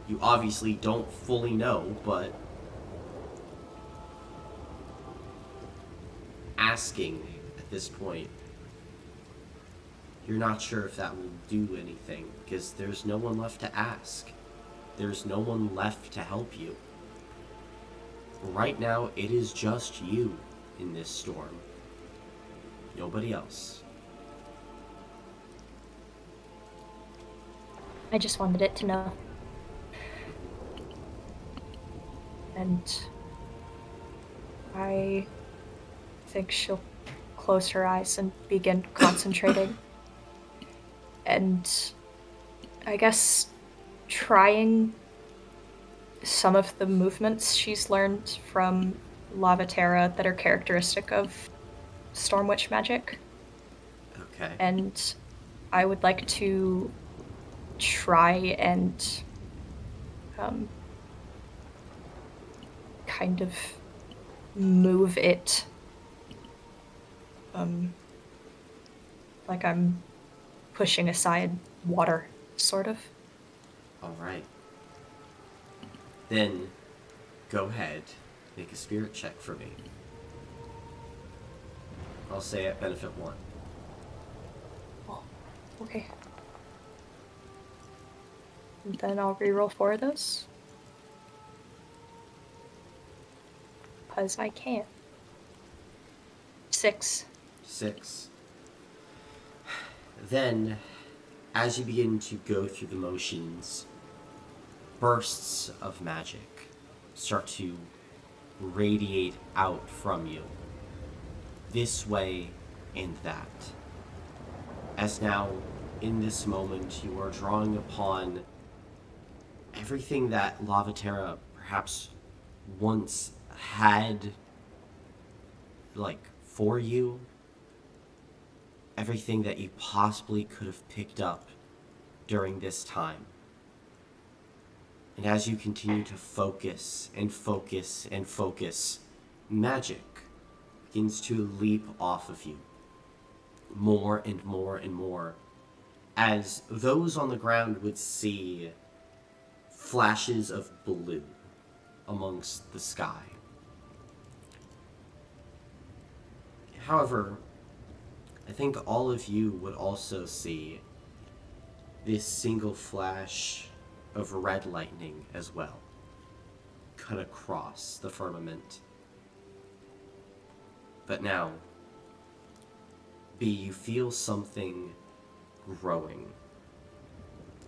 Speaker 3: you obviously don't fully know, but asking at this point. You're not sure if that will do anything, because there's no one left to ask. There's no one left to help you. Right now, it is just you in this storm. Nobody else.
Speaker 1: I just wanted it to know. And I think she'll close her eyes and begin concentrating. And I guess trying some of the movements she's learned from Lavaterra that are characteristic of Storm Witch magic.
Speaker 3: Okay.
Speaker 1: And I would like to try and kind of move it like I'm pushing aside water, sort of.
Speaker 3: Alright. Then, go ahead, make a spirit check for me. I'll say at benefit 1.
Speaker 1: Oh, okay. And then I'll reroll 4 of those. Because I can. 6.
Speaker 3: 6. Then, as you begin to go through the motions, bursts of magic start to radiate out from you, this way and that. As now, in this moment, you are drawing upon everything that Lavaterra perhaps once had, like, for you. Everything that you possibly could have picked up during this time. And as you continue to focus and focus and focus, magic begins to leap off of you. More and more and more. As those on the ground would see flashes of blue amongst the sky. However, I think all of you would also see this single flash of red lightning as well, cut across the firmament. But now, B, you feel something growing.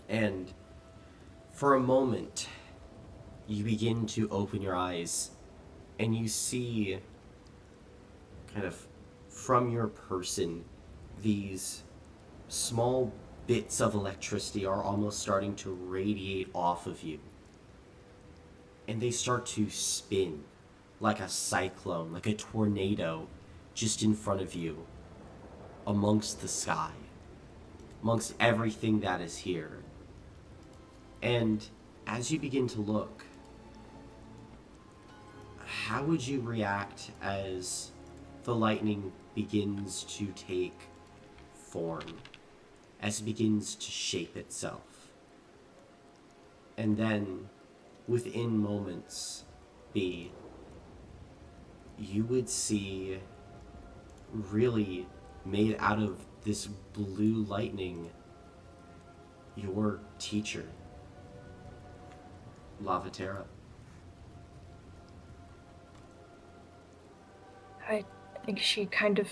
Speaker 3: And for a moment, you begin to open your eyes and you see kind of from your person, these small bits of electricity are almost starting to radiate off of you. And they start to spin like a cyclone, like a tornado, just in front of you, amongst the sky, amongst everything that is here. And as you begin to look, how would you react as the lightning begins to take form, as it begins to shape itself? And then, within moments, B, you would see, really made out of this blue lightning, your teacher, Lavaterra.
Speaker 1: I think she kind of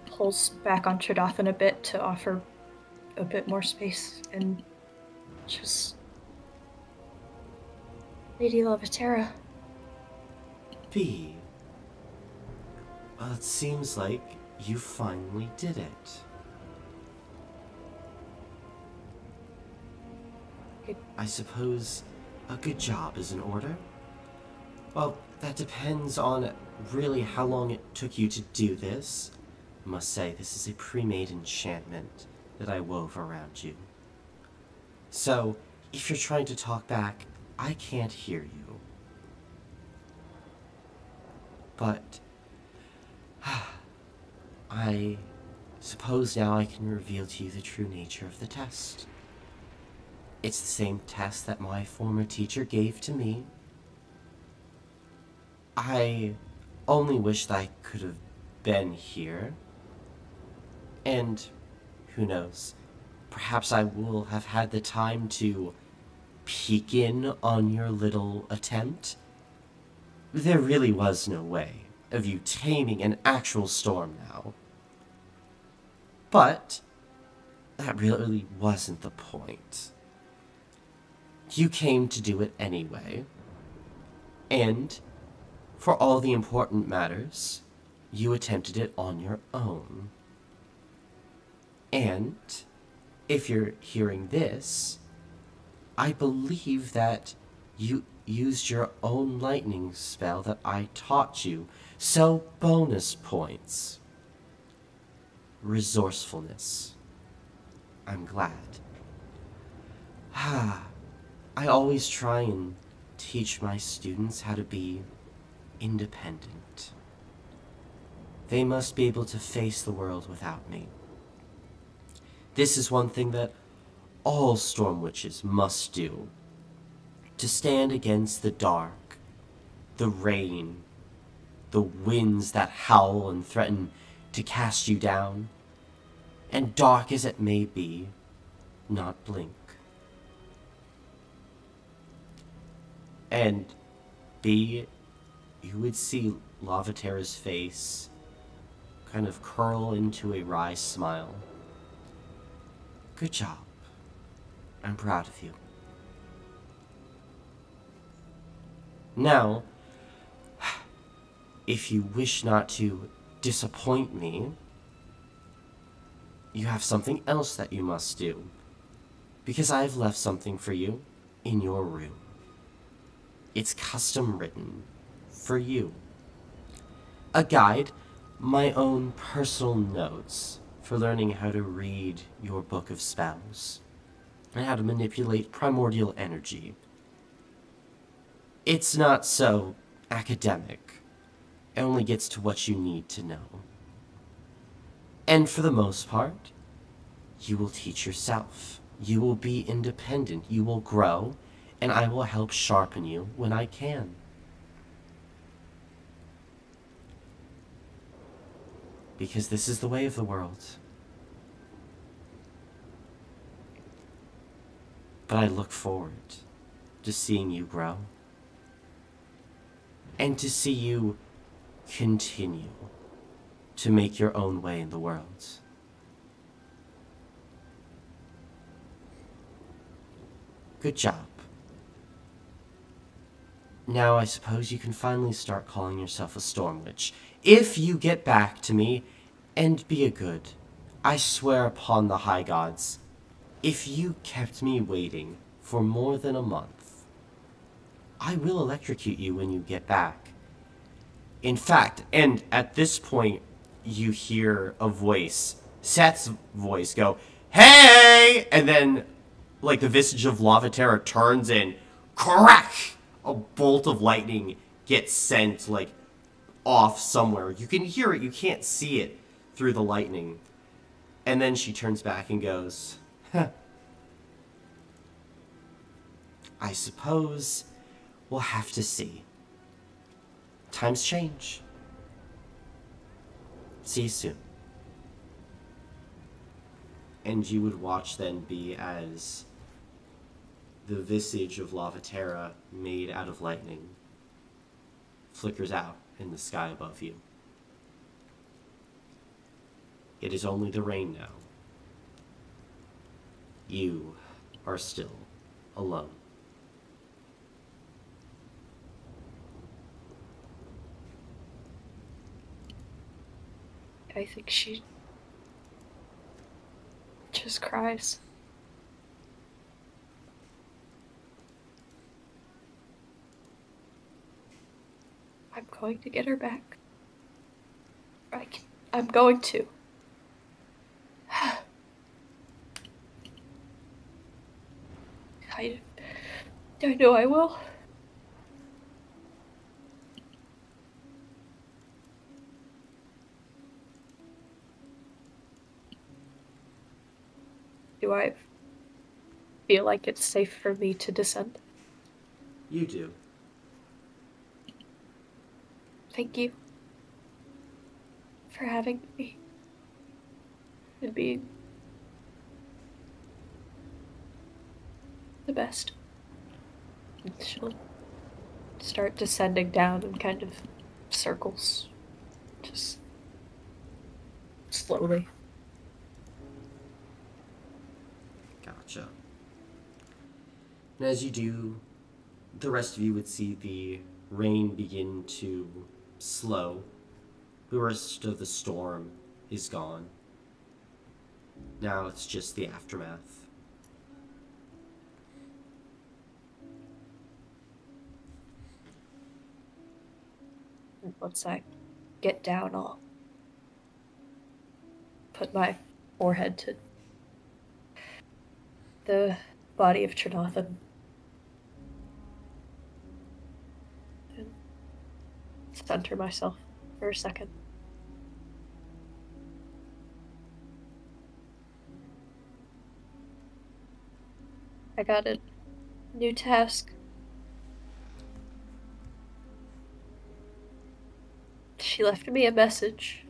Speaker 1: pulls back on Tridathan a bit to offer a bit more space and just... Lady Lavaterra.
Speaker 3: B. Well, it seems like you finally did it. I suppose a good job is in order. Well, that depends on really how long it took you to do this. I must say, this is a pre-made enchantment that I wove around you. So, if you're trying to talk back, I can't hear you. But I suppose now I can reveal to you the true nature of the test. It's the same test that my former teacher gave to me. I only wish that I could have been here. And who knows, perhaps I will have had the time to peek in on your little attempt. There really was no way of you taming an actual storm now. But that really wasn't the point. You came to do it anyway. And for all the important matters, you attempted it on your own. And if you're hearing this, I believe that you used your own lightning spell that I taught you, so bonus points. resourcefulness. I'm glad. I always try and teach my students how to be independent. They must be able to face the world without me. This is one thing that all storm witches must do. To stand against the dark, the rain, the winds that howl and threaten to cast you down, and dark as it may be, not blink. And B, you would see Lavaterra's face kind of curl into a wry smile. Good job. I'm proud of you. Now, if you wish not to disappoint me, you have something else that you must do, because I've left something for you in your room. It's custom written for you. A guide, my own personal notes for learning how to read your book of spells and how to manipulate primordial energy. It's not so academic. It only gets to what you need to know. And for the most part, you will teach yourself. You will be independent. You will grow, and I will help sharpen you when I can. Because this is the way of the world. But I look forward to seeing you grow. And to see you continue to make your own way in the world. Good job. Now I suppose you can finally start calling yourself a Storm Witch. If you get back to me and be a good, I swear upon the high gods, if you kept me waiting for more than a month, I will electrocute you when you get back. In fact, and at this point, you hear a voice, Seth's voice, go, "Hey!" And then, like, the visage of Lavaterra turns and crack! A bolt of lightning gets sent, like, off somewhere. You can hear it, you can't see it through the lightning. And then she turns back and goes, "Huh. I suppose we'll have to see. Times change. See you soon." And you would watch then be as the visage of Lavaterra, made out of lightning, flickers out in the sky above you. It is only the rain now. You are still alone.
Speaker 1: I think she just cries. I'm going to get her back. I'm going to. I know I will. Do I feel like it's safe for me to descend?
Speaker 3: You do.
Speaker 1: Thank you for having me and being the best. She'll start descending down in kind of circles, just slowly.
Speaker 3: Gotcha. And as you do, the rest of you would see the rain begin to slow. The rest of the storm is gone. Now it's just the aftermath.
Speaker 1: And once I get down, I'll put my forehead to the body of Trinothan. And center myself for a second. I got a new task. She left me a message.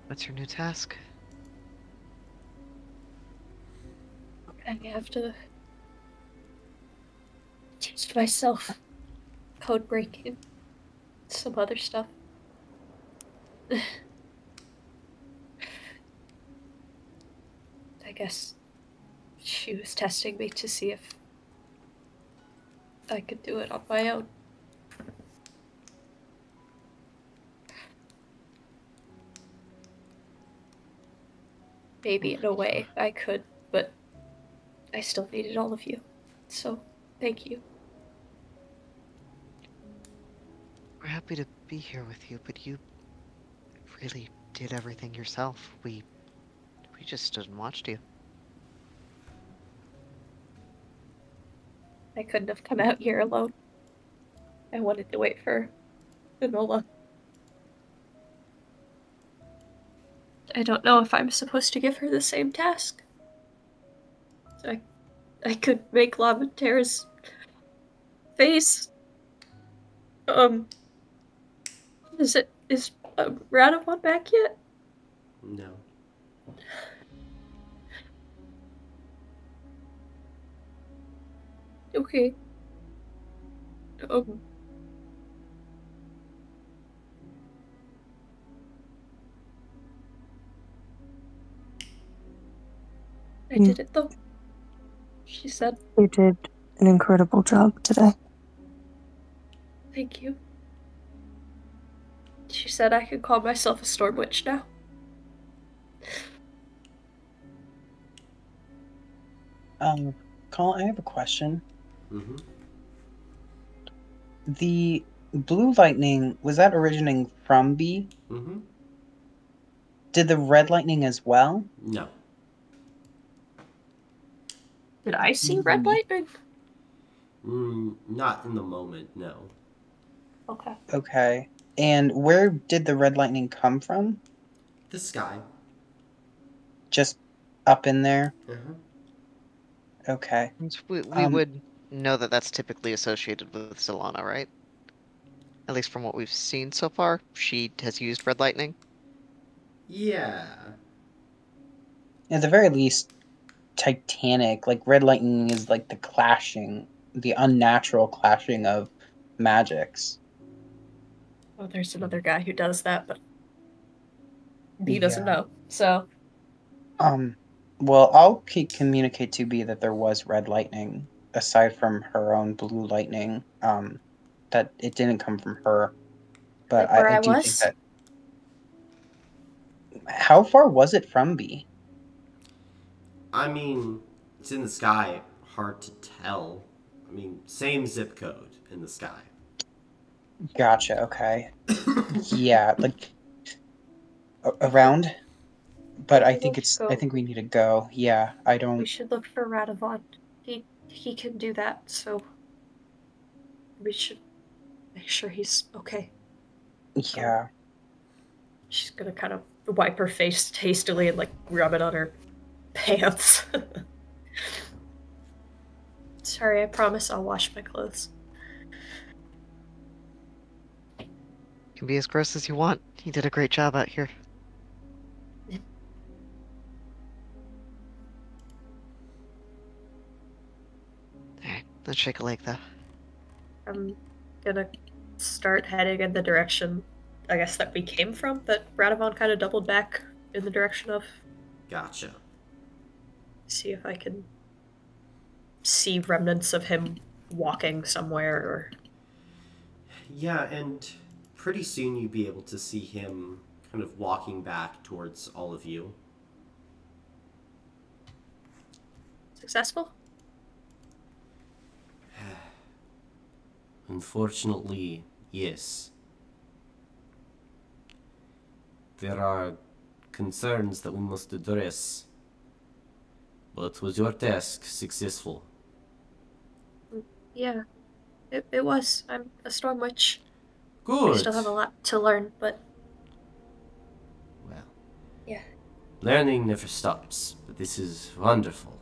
Speaker 4: What's your new task?
Speaker 1: I have to teach myself code breaking, some other stuff. I guess she was testing me to see if I could do it on my own. Maybe in a way I could, but I still needed all of you. So, thank you.
Speaker 4: We're happy to be here with you, but you really did everything yourself. We just stood and watched you.
Speaker 1: I couldn't have come out here alone. I wanted to wait for Enola. I don't know if I'm supposed to give her the same task. I could make Laventerra's face. Is Radamon back yet?
Speaker 3: No.
Speaker 1: Okay. I did it though. She said.
Speaker 6: You did an incredible job today.
Speaker 1: Thank you. She said I could call myself a storm witch now.
Speaker 2: Colin, I have a question.
Speaker 3: Mm-hmm.
Speaker 2: The blue lightning, was that originating from B?
Speaker 3: Mm-hmm.
Speaker 2: Did the red lightning as well?
Speaker 3: No.
Speaker 1: Did I see red lightning?
Speaker 3: Not in the moment, no.
Speaker 1: Okay.
Speaker 2: Okay. And where did the red lightning come from?
Speaker 3: The sky.
Speaker 2: Just up in there?
Speaker 3: Uh-huh.
Speaker 2: Okay.
Speaker 4: We would know that that's typically associated with Solana, right? At least from what we've seen so far, she has used red lightning.
Speaker 3: Yeah.
Speaker 2: At the very least, Titanic, like red lightning is like the unnatural clashing of magics.
Speaker 1: Oh, there's another guy who does that, but he doesn't know. So.
Speaker 2: Well, I'll communicate to B that there was red lightning, aside from her own blue lightning, that it didn't come from her. But
Speaker 1: Like where
Speaker 2: I
Speaker 1: I
Speaker 2: do think
Speaker 1: was?
Speaker 2: that. How far was it from B?
Speaker 3: I mean, it's in the sky. Hard to tell. I mean, same zip code in the sky.
Speaker 2: Gotcha, okay. Yeah, like around. But I think we need to go. Yeah, I don't.
Speaker 1: We should look for Radavon. He can do that, so we should make sure he's okay.
Speaker 2: Yeah.
Speaker 1: She's gonna kind of wipe her face hastily and like rub it on her pants. Sorry, I promise I'll wash my clothes.
Speaker 4: You can be as gross as you want. You did a great job out here. Alright, let's shake a leg though.
Speaker 1: I'm gonna start heading in the direction, I guess, that we came from, that Radavon kind of doubled back in the direction of.
Speaker 3: Gotcha.
Speaker 1: See if I can see remnants of him walking somewhere or.
Speaker 3: Yeah, and pretty soon you'll be able to see him kind of walking back towards all of you.
Speaker 1: Successful?
Speaker 3: Unfortunately, yes. There are concerns that we must address. But was your task successful?
Speaker 1: Yeah, it was. I'm a storm witch. I
Speaker 3: Good.
Speaker 1: still have a lot to learn, but
Speaker 3: Well,
Speaker 1: yeah.
Speaker 3: learning never stops, but this is wonderful.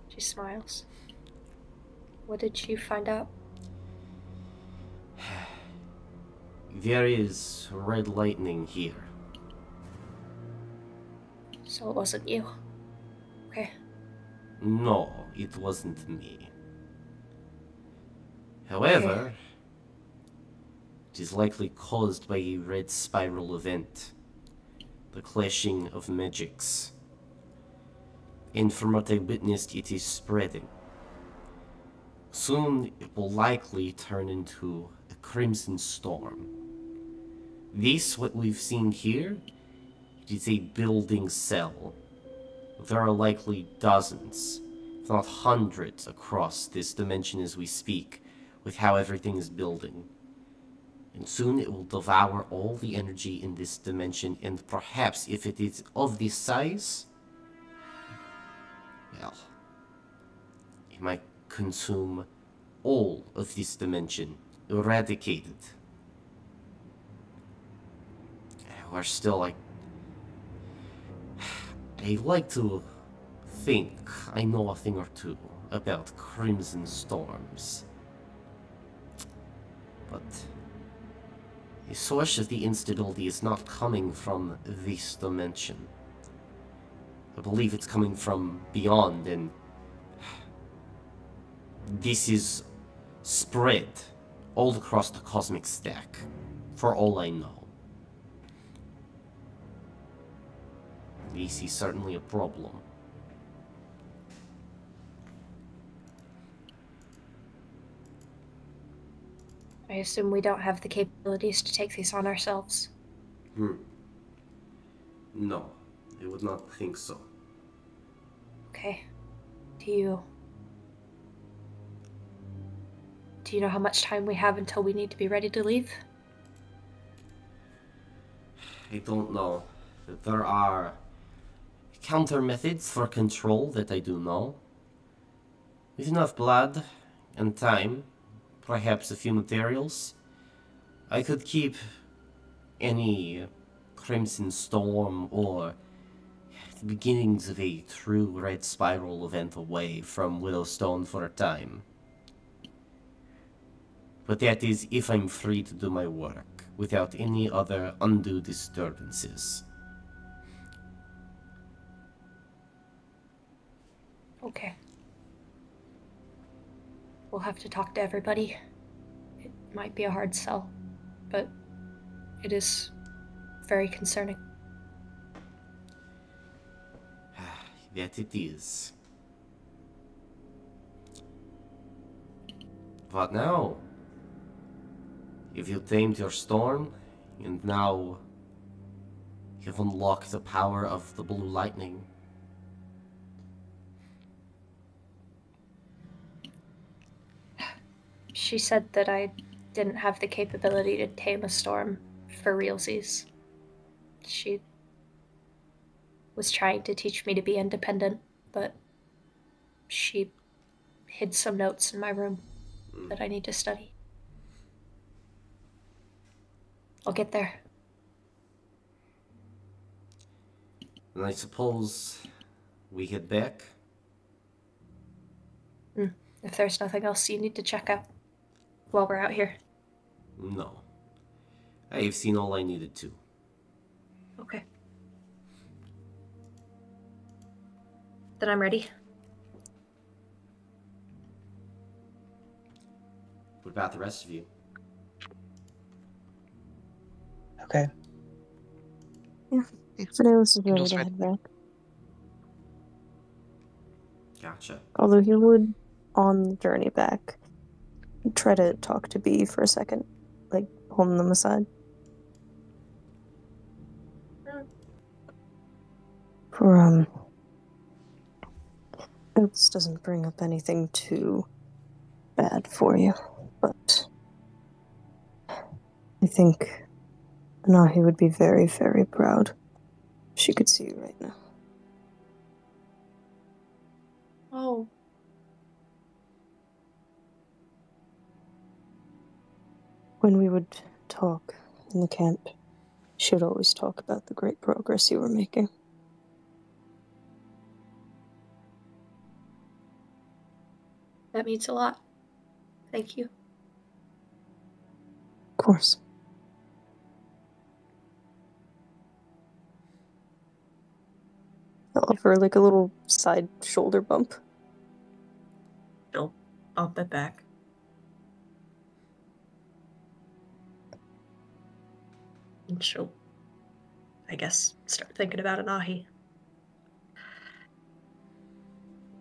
Speaker 1: She smiles. What did you find out?
Speaker 3: There is red lightning here.
Speaker 1: So it wasn't you. Okay.
Speaker 3: No, it wasn't me. However, it is likely caused by a red spiral event. The clashing of magics. And from what I witnessed, it is spreading. Soon, it will likely turn into a crimson storm. This, what we've seen here, it is a building cell. There are likely dozens, if not hundreds, across this dimension as we speak, with how everything is building. And soon it will devour all the energy in this dimension, and perhaps if it is of this size, well, it might consume all of this dimension, eradicate it. We're still like... I like to think I know a thing or two about crimson storms. But the source of the instability is not coming from this dimension. I believe it's coming from beyond, and this is spread all across the cosmic stack, for all I know. This is certainly a problem.
Speaker 1: I assume we don't have the capabilities to take these on ourselves.
Speaker 3: No, I would not think so.
Speaker 1: Okay. Do you know how much time we have until we need to be ready to leave?
Speaker 3: I don't know. There are counter methods for control that I do know. With enough blood and time, perhaps a few materials, I could keep any crimson storm or the beginnings of a true red spiral event away from Widowstone for a time. But that is if I'm free to do my work, without any other undue disturbances.
Speaker 1: Okay. We'll have to talk to everybody. It might be a hard sell, but it is very concerning.
Speaker 3: That it is. What now? If you tamed your storm, and now you've unlocked the power of the blue lightning.
Speaker 1: She said that I didn't have the capability to tame a storm for realsies. She was trying to teach me to be independent, but she hid some notes in my room that I need to study. I'll get there.
Speaker 3: And I suppose we head back?
Speaker 1: If there's nothing else you need to check out while we're out here.
Speaker 3: No. I've seen all I needed to.
Speaker 1: Okay. Then I'm ready.
Speaker 3: What about the rest of you?
Speaker 2: Okay.
Speaker 6: Yeah. Fidelis is ready
Speaker 4: Kindle's
Speaker 6: to
Speaker 4: ready.
Speaker 6: head back.
Speaker 3: Gotcha.
Speaker 6: Although he would, on the journey back, try to talk to Bee for a second. Like, holding them aside. For, this doesn't bring up anything too bad for you, but I think Anahi would be very, very proud if she could see you right now.
Speaker 1: Oh.
Speaker 6: When we would talk in the camp, she would always talk about the great progress you were making.
Speaker 1: That means a lot. Thank you.
Speaker 6: Of course. I'll offer like a little side shoulder bump.
Speaker 1: She'll bump it back. And she'll, I guess, start thinking about Anahi.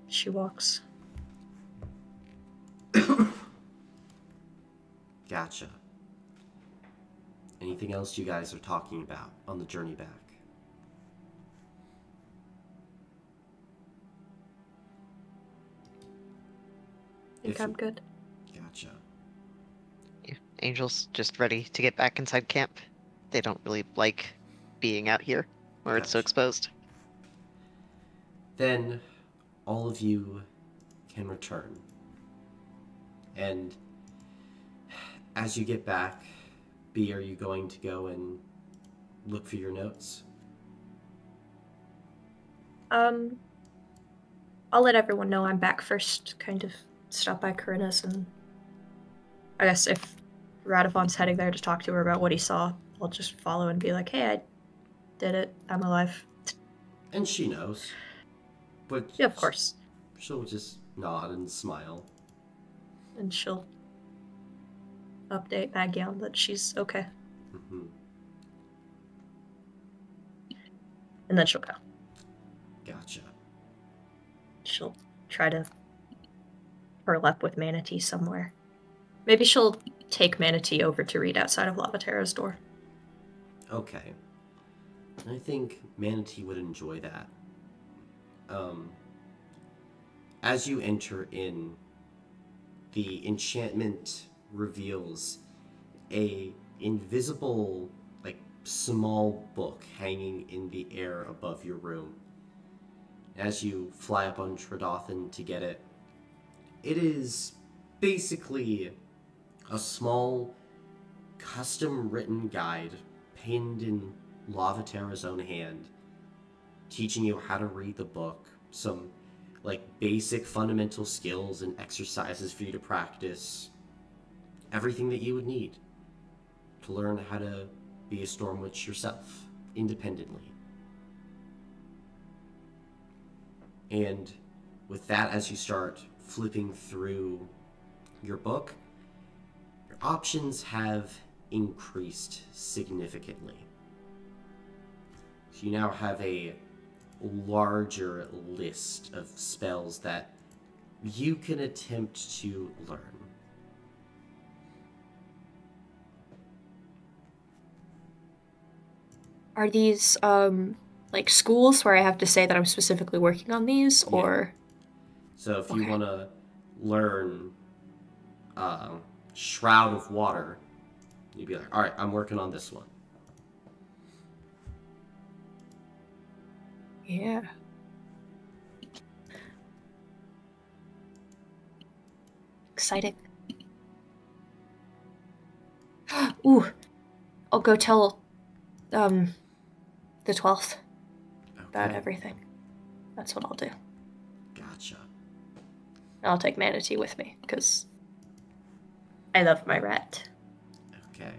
Speaker 1: She walks.
Speaker 3: Gotcha. Anything else you guys are talking about on the journey back?
Speaker 1: I think I'm good.
Speaker 3: Gotcha.
Speaker 4: Yeah, Angel's just ready to get back inside camp. They don't really like being out here where it's so
Speaker 3: Gotcha.
Speaker 4: exposed.
Speaker 3: Then all of you can return. And as you get back, B, are you going to go and look for your notes?
Speaker 1: I'll let everyone know I'm back first. Kind of stop by Corinna's, and I guess if Radovon's heading there to talk to her about what he saw, I'll just follow and be like, "Hey, I did it. I'm alive."
Speaker 3: And she knows. But
Speaker 1: Yeah, of course.
Speaker 3: She'll just nod and smile.
Speaker 1: And she'll update Magyan that she's okay.
Speaker 3: Mm-hmm.
Speaker 1: And then she'll go.
Speaker 3: Gotcha.
Speaker 1: She'll try to curl up with Manatee somewhere. Maybe she'll take Manatee over to read outside of Lavaterra's door.
Speaker 3: Okay. I think Manatee would enjoy that. As you enter in, the enchantment reveals a invisible, like, small book hanging in the air above your room. As you fly up on Tridothan to get it, it is basically a small, custom-written guide pinned in Lavaterra's own hand, teaching you how to read the book, some like basic fundamental skills and exercises for you to practice, everything that you would need to learn how to be a Storm Witch yourself, independently. And with that, as you start flipping through your book, your options have increased significantly. So you now have a larger list of spells that you can attempt to learn.
Speaker 1: Are these like schools where I have to say that I'm specifically working on these, or?
Speaker 3: So if you want to learn Shroud of Water, you'd be like, all right, I'm working on this one.
Speaker 1: Yeah. Exciting. Ooh, I'll go tell the 12th about
Speaker 3: Okay.
Speaker 1: everything. That's what I'll do.
Speaker 3: Gotcha.
Speaker 1: I'll take Manatee with me, because I love my rat.
Speaker 3: Okay.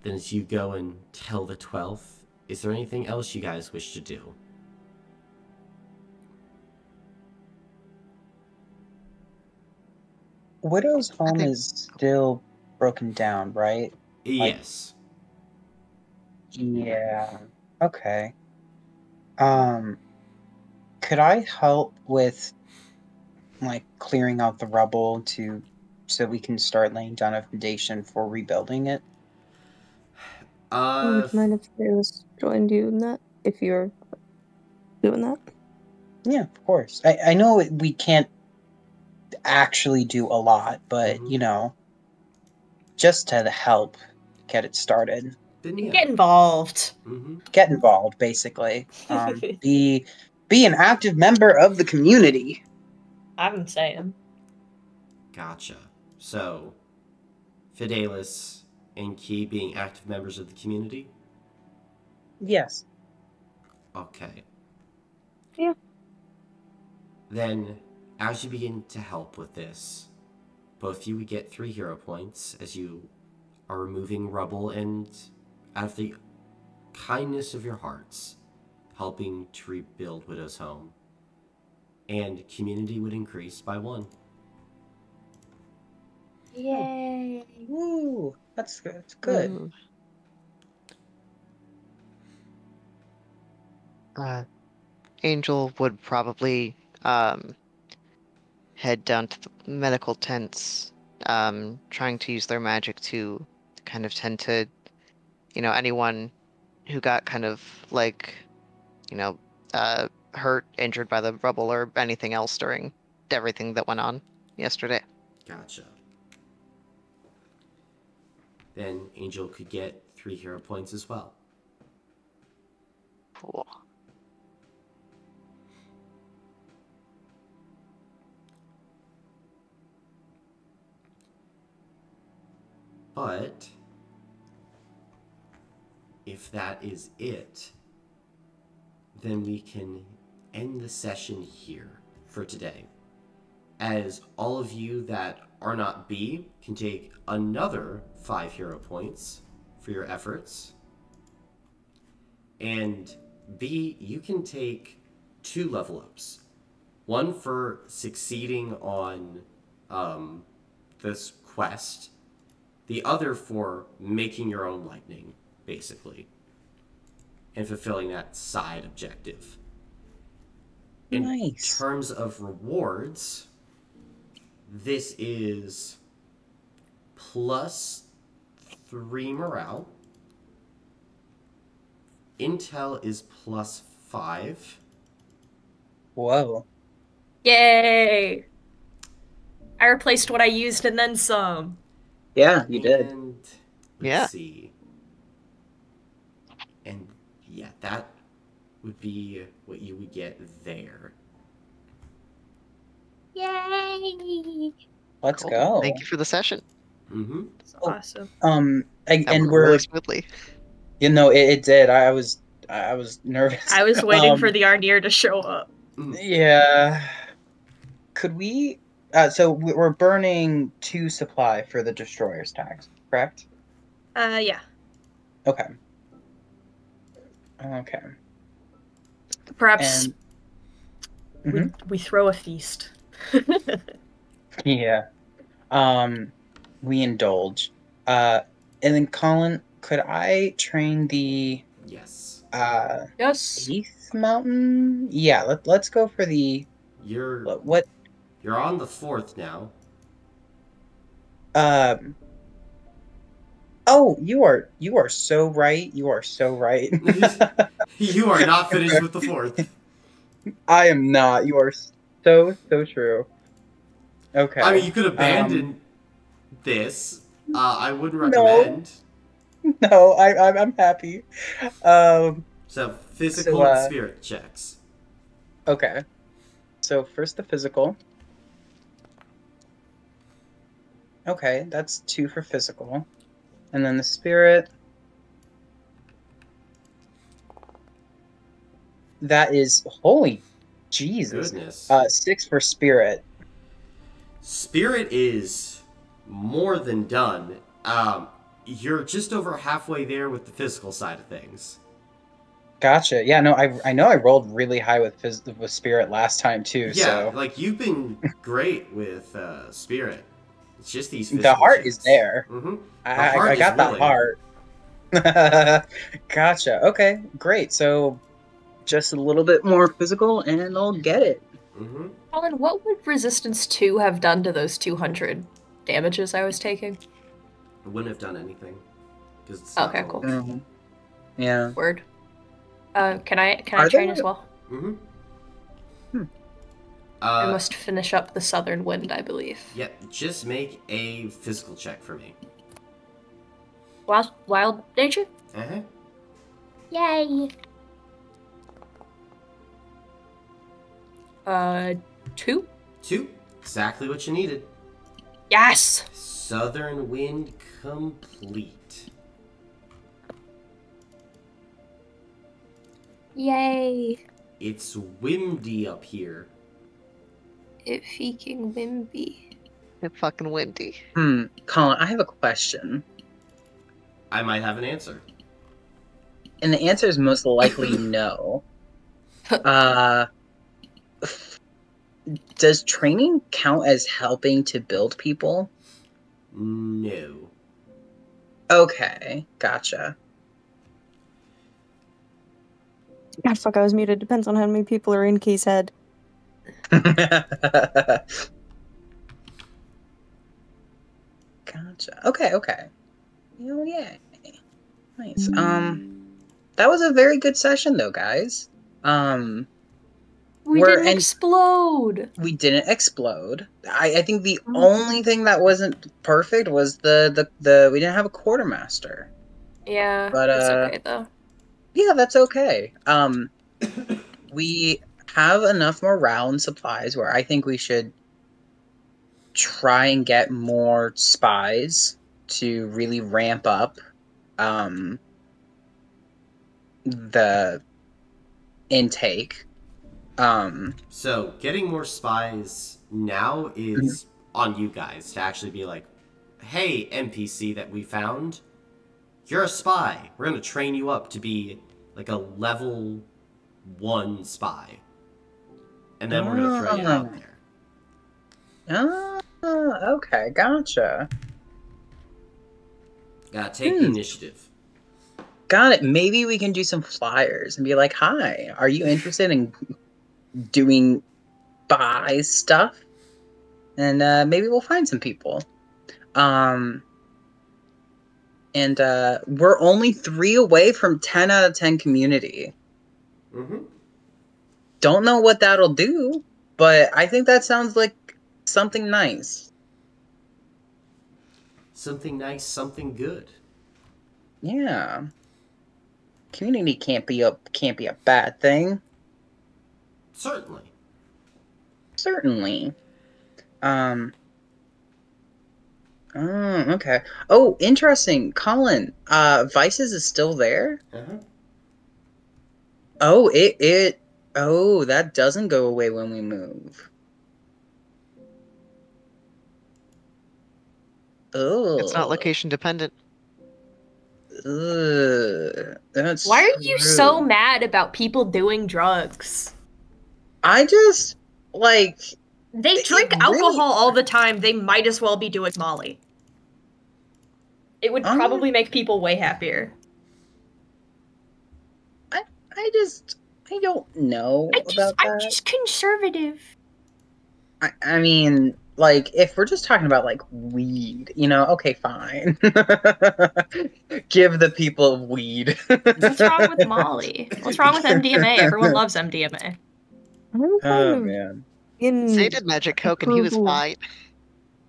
Speaker 3: Then as you go and tell the 12th, is there anything else you guys wish to do?
Speaker 2: Widow's home is still broken down, right?
Speaker 3: Yes.
Speaker 2: Yeah. Okay. Could I help with like clearing out the rubble so we can start laying down a foundation for rebuilding it?
Speaker 6: Would you mind if Fearless joined you in that, if you're doing that?
Speaker 2: Yeah, of course. I know we can't actually do a lot, but
Speaker 3: Mhm.
Speaker 2: you know, just to help get it started.
Speaker 3: Then yeah.
Speaker 1: Get involved.
Speaker 3: Mm-hmm.
Speaker 2: Get involved, basically. Be an active member of the community.
Speaker 1: I'm saying.
Speaker 3: Gotcha. So, Fidelis and Key being active members of the community?
Speaker 2: Yes.
Speaker 3: Okay.
Speaker 6: Yeah.
Speaker 3: Then, as you begin to help with this, both of you would get 3 hero points as you are removing rubble and, out of the kindness of your hearts, helping to rebuild Widow's home. And community would increase by 1.
Speaker 1: Yay.
Speaker 2: Woo! That's good. That's good.
Speaker 4: Ooh. Angel would probably head down to the medical tents, trying to use their magic to kind of tend to, anyone who got kind of like, you know, hurt, injured by the rubble or anything else during everything that went on yesterday.
Speaker 3: Gotcha. Then Angel could get 3 hero points as well.
Speaker 4: Cool.
Speaker 3: But if that is it, then we can end the session here for today. As all of you that are not B can take another 5 hero points for your efforts. And B, you can take 2 level ups. One for succeeding on this quest. The other for making your own lightning, basically. And fulfilling that side objective. In
Speaker 2: Nice.
Speaker 3: terms of rewards, this is +3 morale. Intel is +5.
Speaker 2: Whoa.
Speaker 1: Yay. I replaced what I used and then some.
Speaker 2: Yeah, you did.
Speaker 3: And
Speaker 4: Yeah.
Speaker 3: let's see. And yeah, that would be what you would get there.
Speaker 1: Yay.
Speaker 2: Let's
Speaker 4: Cool.
Speaker 2: go.
Speaker 4: Thank you for the session.
Speaker 3: Mm-hmm.
Speaker 1: That's
Speaker 2: Oh.
Speaker 1: awesome.
Speaker 2: And
Speaker 4: That went
Speaker 2: we're
Speaker 4: really smoothly.
Speaker 2: you know it did. I was nervous.
Speaker 1: I was waiting for the Arnier to show up.
Speaker 2: Yeah. Could we? So we're burning 2 supply for the destroyer's tags, correct?
Speaker 1: Yeah.
Speaker 2: Okay. Okay.
Speaker 1: Perhaps
Speaker 2: And
Speaker 1: we throw a feast.
Speaker 2: yeah. We indulge. And then Colin, could I train the
Speaker 3: Yes.
Speaker 1: Yes.
Speaker 2: 8th mountain? Yeah, let's go for the
Speaker 3: You're
Speaker 2: what
Speaker 3: you're on the 4th now.
Speaker 2: Oh, you are so right. You are so right.
Speaker 3: You are not finished with the 4th.
Speaker 2: I am not. You are so true. Okay.
Speaker 3: I mean, you could abandon this. I wouldn't
Speaker 2: No.
Speaker 3: recommend.
Speaker 2: No, I'm happy.
Speaker 3: So physical
Speaker 2: So,
Speaker 3: and spirit checks.
Speaker 2: Okay. So first the physical. Okay, that's 2 for physical. And then the spirit. That is holy Jesus.
Speaker 3: Goodness.
Speaker 2: 6 for spirit.
Speaker 3: Spirit is more than done. You're just over halfway there with the physical side of things.
Speaker 2: Gotcha. Yeah, no, I know I rolled really high with spirit last time too.
Speaker 3: Yeah,
Speaker 2: So
Speaker 3: like you've been great with spirit. It's just these
Speaker 2: the
Speaker 3: physical
Speaker 2: heart
Speaker 3: checks.
Speaker 2: is there.
Speaker 3: Mm-hmm.
Speaker 2: I got that heart. Gotcha. Okay, great. So just a little bit more physical, and I'll get it.
Speaker 3: Mm-hmm.
Speaker 1: Colin, what would Resistance 2 have done to those 200 damages I was taking?
Speaker 3: I wouldn't have done anything. It's
Speaker 1: Okay, cool.
Speaker 2: Yeah.
Speaker 1: Word. Can I
Speaker 2: Are
Speaker 1: train
Speaker 2: there-
Speaker 1: as well?
Speaker 3: Mm-hmm.
Speaker 1: I must finish up the southern wind, I believe.
Speaker 3: Yeah, just make a physical check for me.
Speaker 1: Wild nature?
Speaker 3: Uh-huh.
Speaker 1: Yay! 2?
Speaker 3: 2. Exactly what you needed.
Speaker 1: Yes!
Speaker 3: Southern wind complete.
Speaker 1: Yay!
Speaker 3: It's windy up here.
Speaker 1: It feeking Wimby.
Speaker 4: It's fucking windy.
Speaker 2: Colin, I have a question.
Speaker 3: I might have an answer.
Speaker 2: And the answer is most likely no. Does training count as helping to build people?
Speaker 3: No.
Speaker 2: Okay, gotcha.
Speaker 6: God, fuck, I was muted. Depends on how many people are in Key's head.
Speaker 2: Gotcha. Okay. Oh, yeah. Nice. That was a very good session, though, guys.
Speaker 1: We didn't explode!
Speaker 2: We didn't explode. I think the only thing that wasn't perfect was the we didn't have a quartermaster.
Speaker 1: Yeah,
Speaker 2: But
Speaker 1: it's okay, though.
Speaker 2: yeah, that's okay. We have enough morale supplies where I think we should try and get more spies to really ramp up the intake.
Speaker 3: So, getting more spies now is on you guys to actually be like, hey, NPC that we found, you're a spy. We're going to train you up to be like a level 1 spy. And then we're going to throw you out there.
Speaker 2: Okay, gotcha.
Speaker 3: Gotta take the initiative.
Speaker 2: Got it. Maybe we can do some flyers and be like, hi, are you interested in doing spy stuff? And maybe we'll find some people. And we're only 3 away from 10 out of 10 community. Don't know what that'll do, but I think that sounds like something nice.
Speaker 3: Something nice, something good.
Speaker 2: Yeah. Community can't be a bad thing.
Speaker 3: Certainly.
Speaker 2: Okay. Oh, interesting. Colin, Vices is still there? Oh, that doesn't go away when we move. Oh.
Speaker 4: It's not location dependent.
Speaker 2: That's
Speaker 1: Why are you
Speaker 2: true.
Speaker 1: so mad about people doing drugs?
Speaker 2: I just, like...
Speaker 1: They drink alcohol all the time. They might as well be doing Molly. It would probably make people way happier.
Speaker 2: I don't know about that.
Speaker 1: I'm just conservative.
Speaker 2: I mean, like, if we're just talking about, like, weed, okay, fine. Give the people weed.
Speaker 1: What's wrong with Molly? What's wrong with MDMA? Everyone loves MDMA.
Speaker 2: Oh, man.
Speaker 4: Zay did magic coke and he was fine.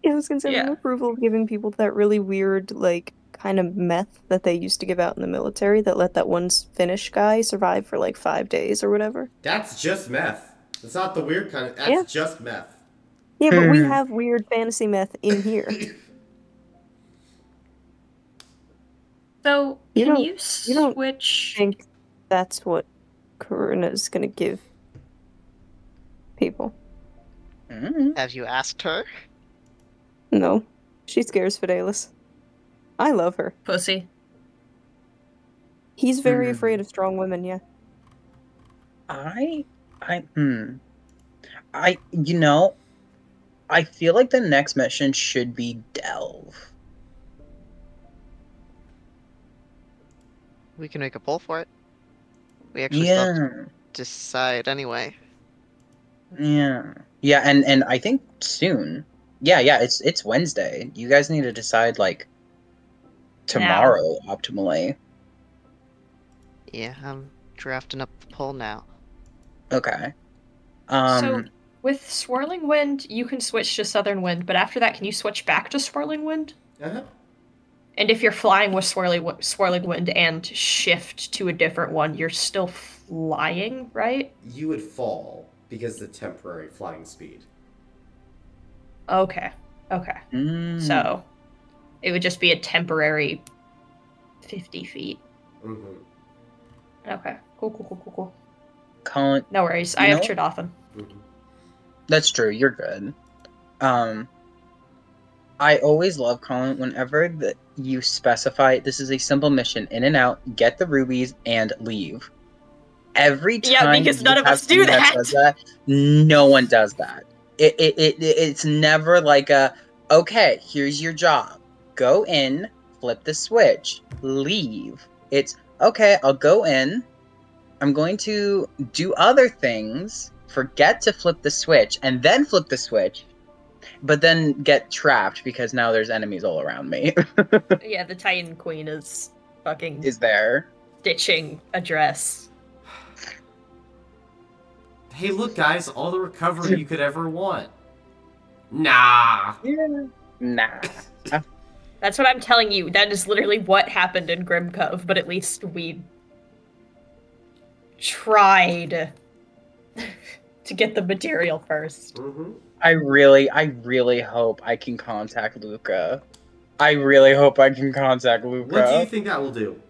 Speaker 6: Yeah, I was gonna say, I'm approval of giving people that really weird, like, kind of meth that they used to give out in the military that let that one Finnish guy survive for, like, 5 days or whatever.
Speaker 3: That's just meth. That's not the weird kind of... That's just meth.
Speaker 6: Yeah, but we have weird fantasy meth in here.
Speaker 1: So, can you switch...
Speaker 6: You don't think that's what Karina's gonna give people?
Speaker 4: Have you asked her?
Speaker 6: No. She scares Fidelis. I love her.
Speaker 1: Pussy.
Speaker 6: He's very afraid of strong women, yeah.
Speaker 2: I feel like the next mission should be Delve.
Speaker 4: We can make a poll for it. We actually still have to decide anyway.
Speaker 2: Yeah, and I think soon. Yeah, it's Wednesday. You guys need to decide, like, tomorrow, optimally.
Speaker 4: Yeah, I'm drafting up the poll now.
Speaker 2: Okay.
Speaker 1: So, With Swirling Wind, you can switch to Southern Wind, but after that, can you switch back to Swirling Wind?
Speaker 3: Uh-huh.
Speaker 1: And if you're flying with Swirling Wind and shift to a different one, you're still flying, right?
Speaker 3: You would fall because the temporary flying speed.
Speaker 1: Okay. So it would just be a temporary 50 feet.
Speaker 3: Mm-hmm.
Speaker 1: Okay. Cool.
Speaker 2: Colin,
Speaker 1: No worries. I have Tridothan.
Speaker 3: Mm-hmm.
Speaker 2: that's true. You're good. I always love, Colin, whenever you specify this is a simple mission, in and out, get the rubies, and leave. Every time
Speaker 1: because
Speaker 2: you
Speaker 1: none of
Speaker 2: have
Speaker 1: us do
Speaker 2: someone
Speaker 1: that.
Speaker 2: does that, no one does that. It's never like okay, here's your job. Go in, flip the switch, leave. It's, okay, I'll go in, I'm going to do other things, forget to flip the switch, and then flip the switch, but then get trapped because now there's enemies all around me.
Speaker 1: Yeah, the Titan Queen is fucking
Speaker 2: Is there?
Speaker 1: ditching a dress.
Speaker 3: Hey, look, guys, all the recovery you could ever want. Nah.
Speaker 2: Yeah. Nah.
Speaker 1: That's what I'm telling you. That is literally what happened in Grim Cove, but at least we tried to get the material first.
Speaker 3: Mm-hmm.
Speaker 2: I really hope I can contact Luca. I really hope I can contact Luca.
Speaker 3: What do you think that will do?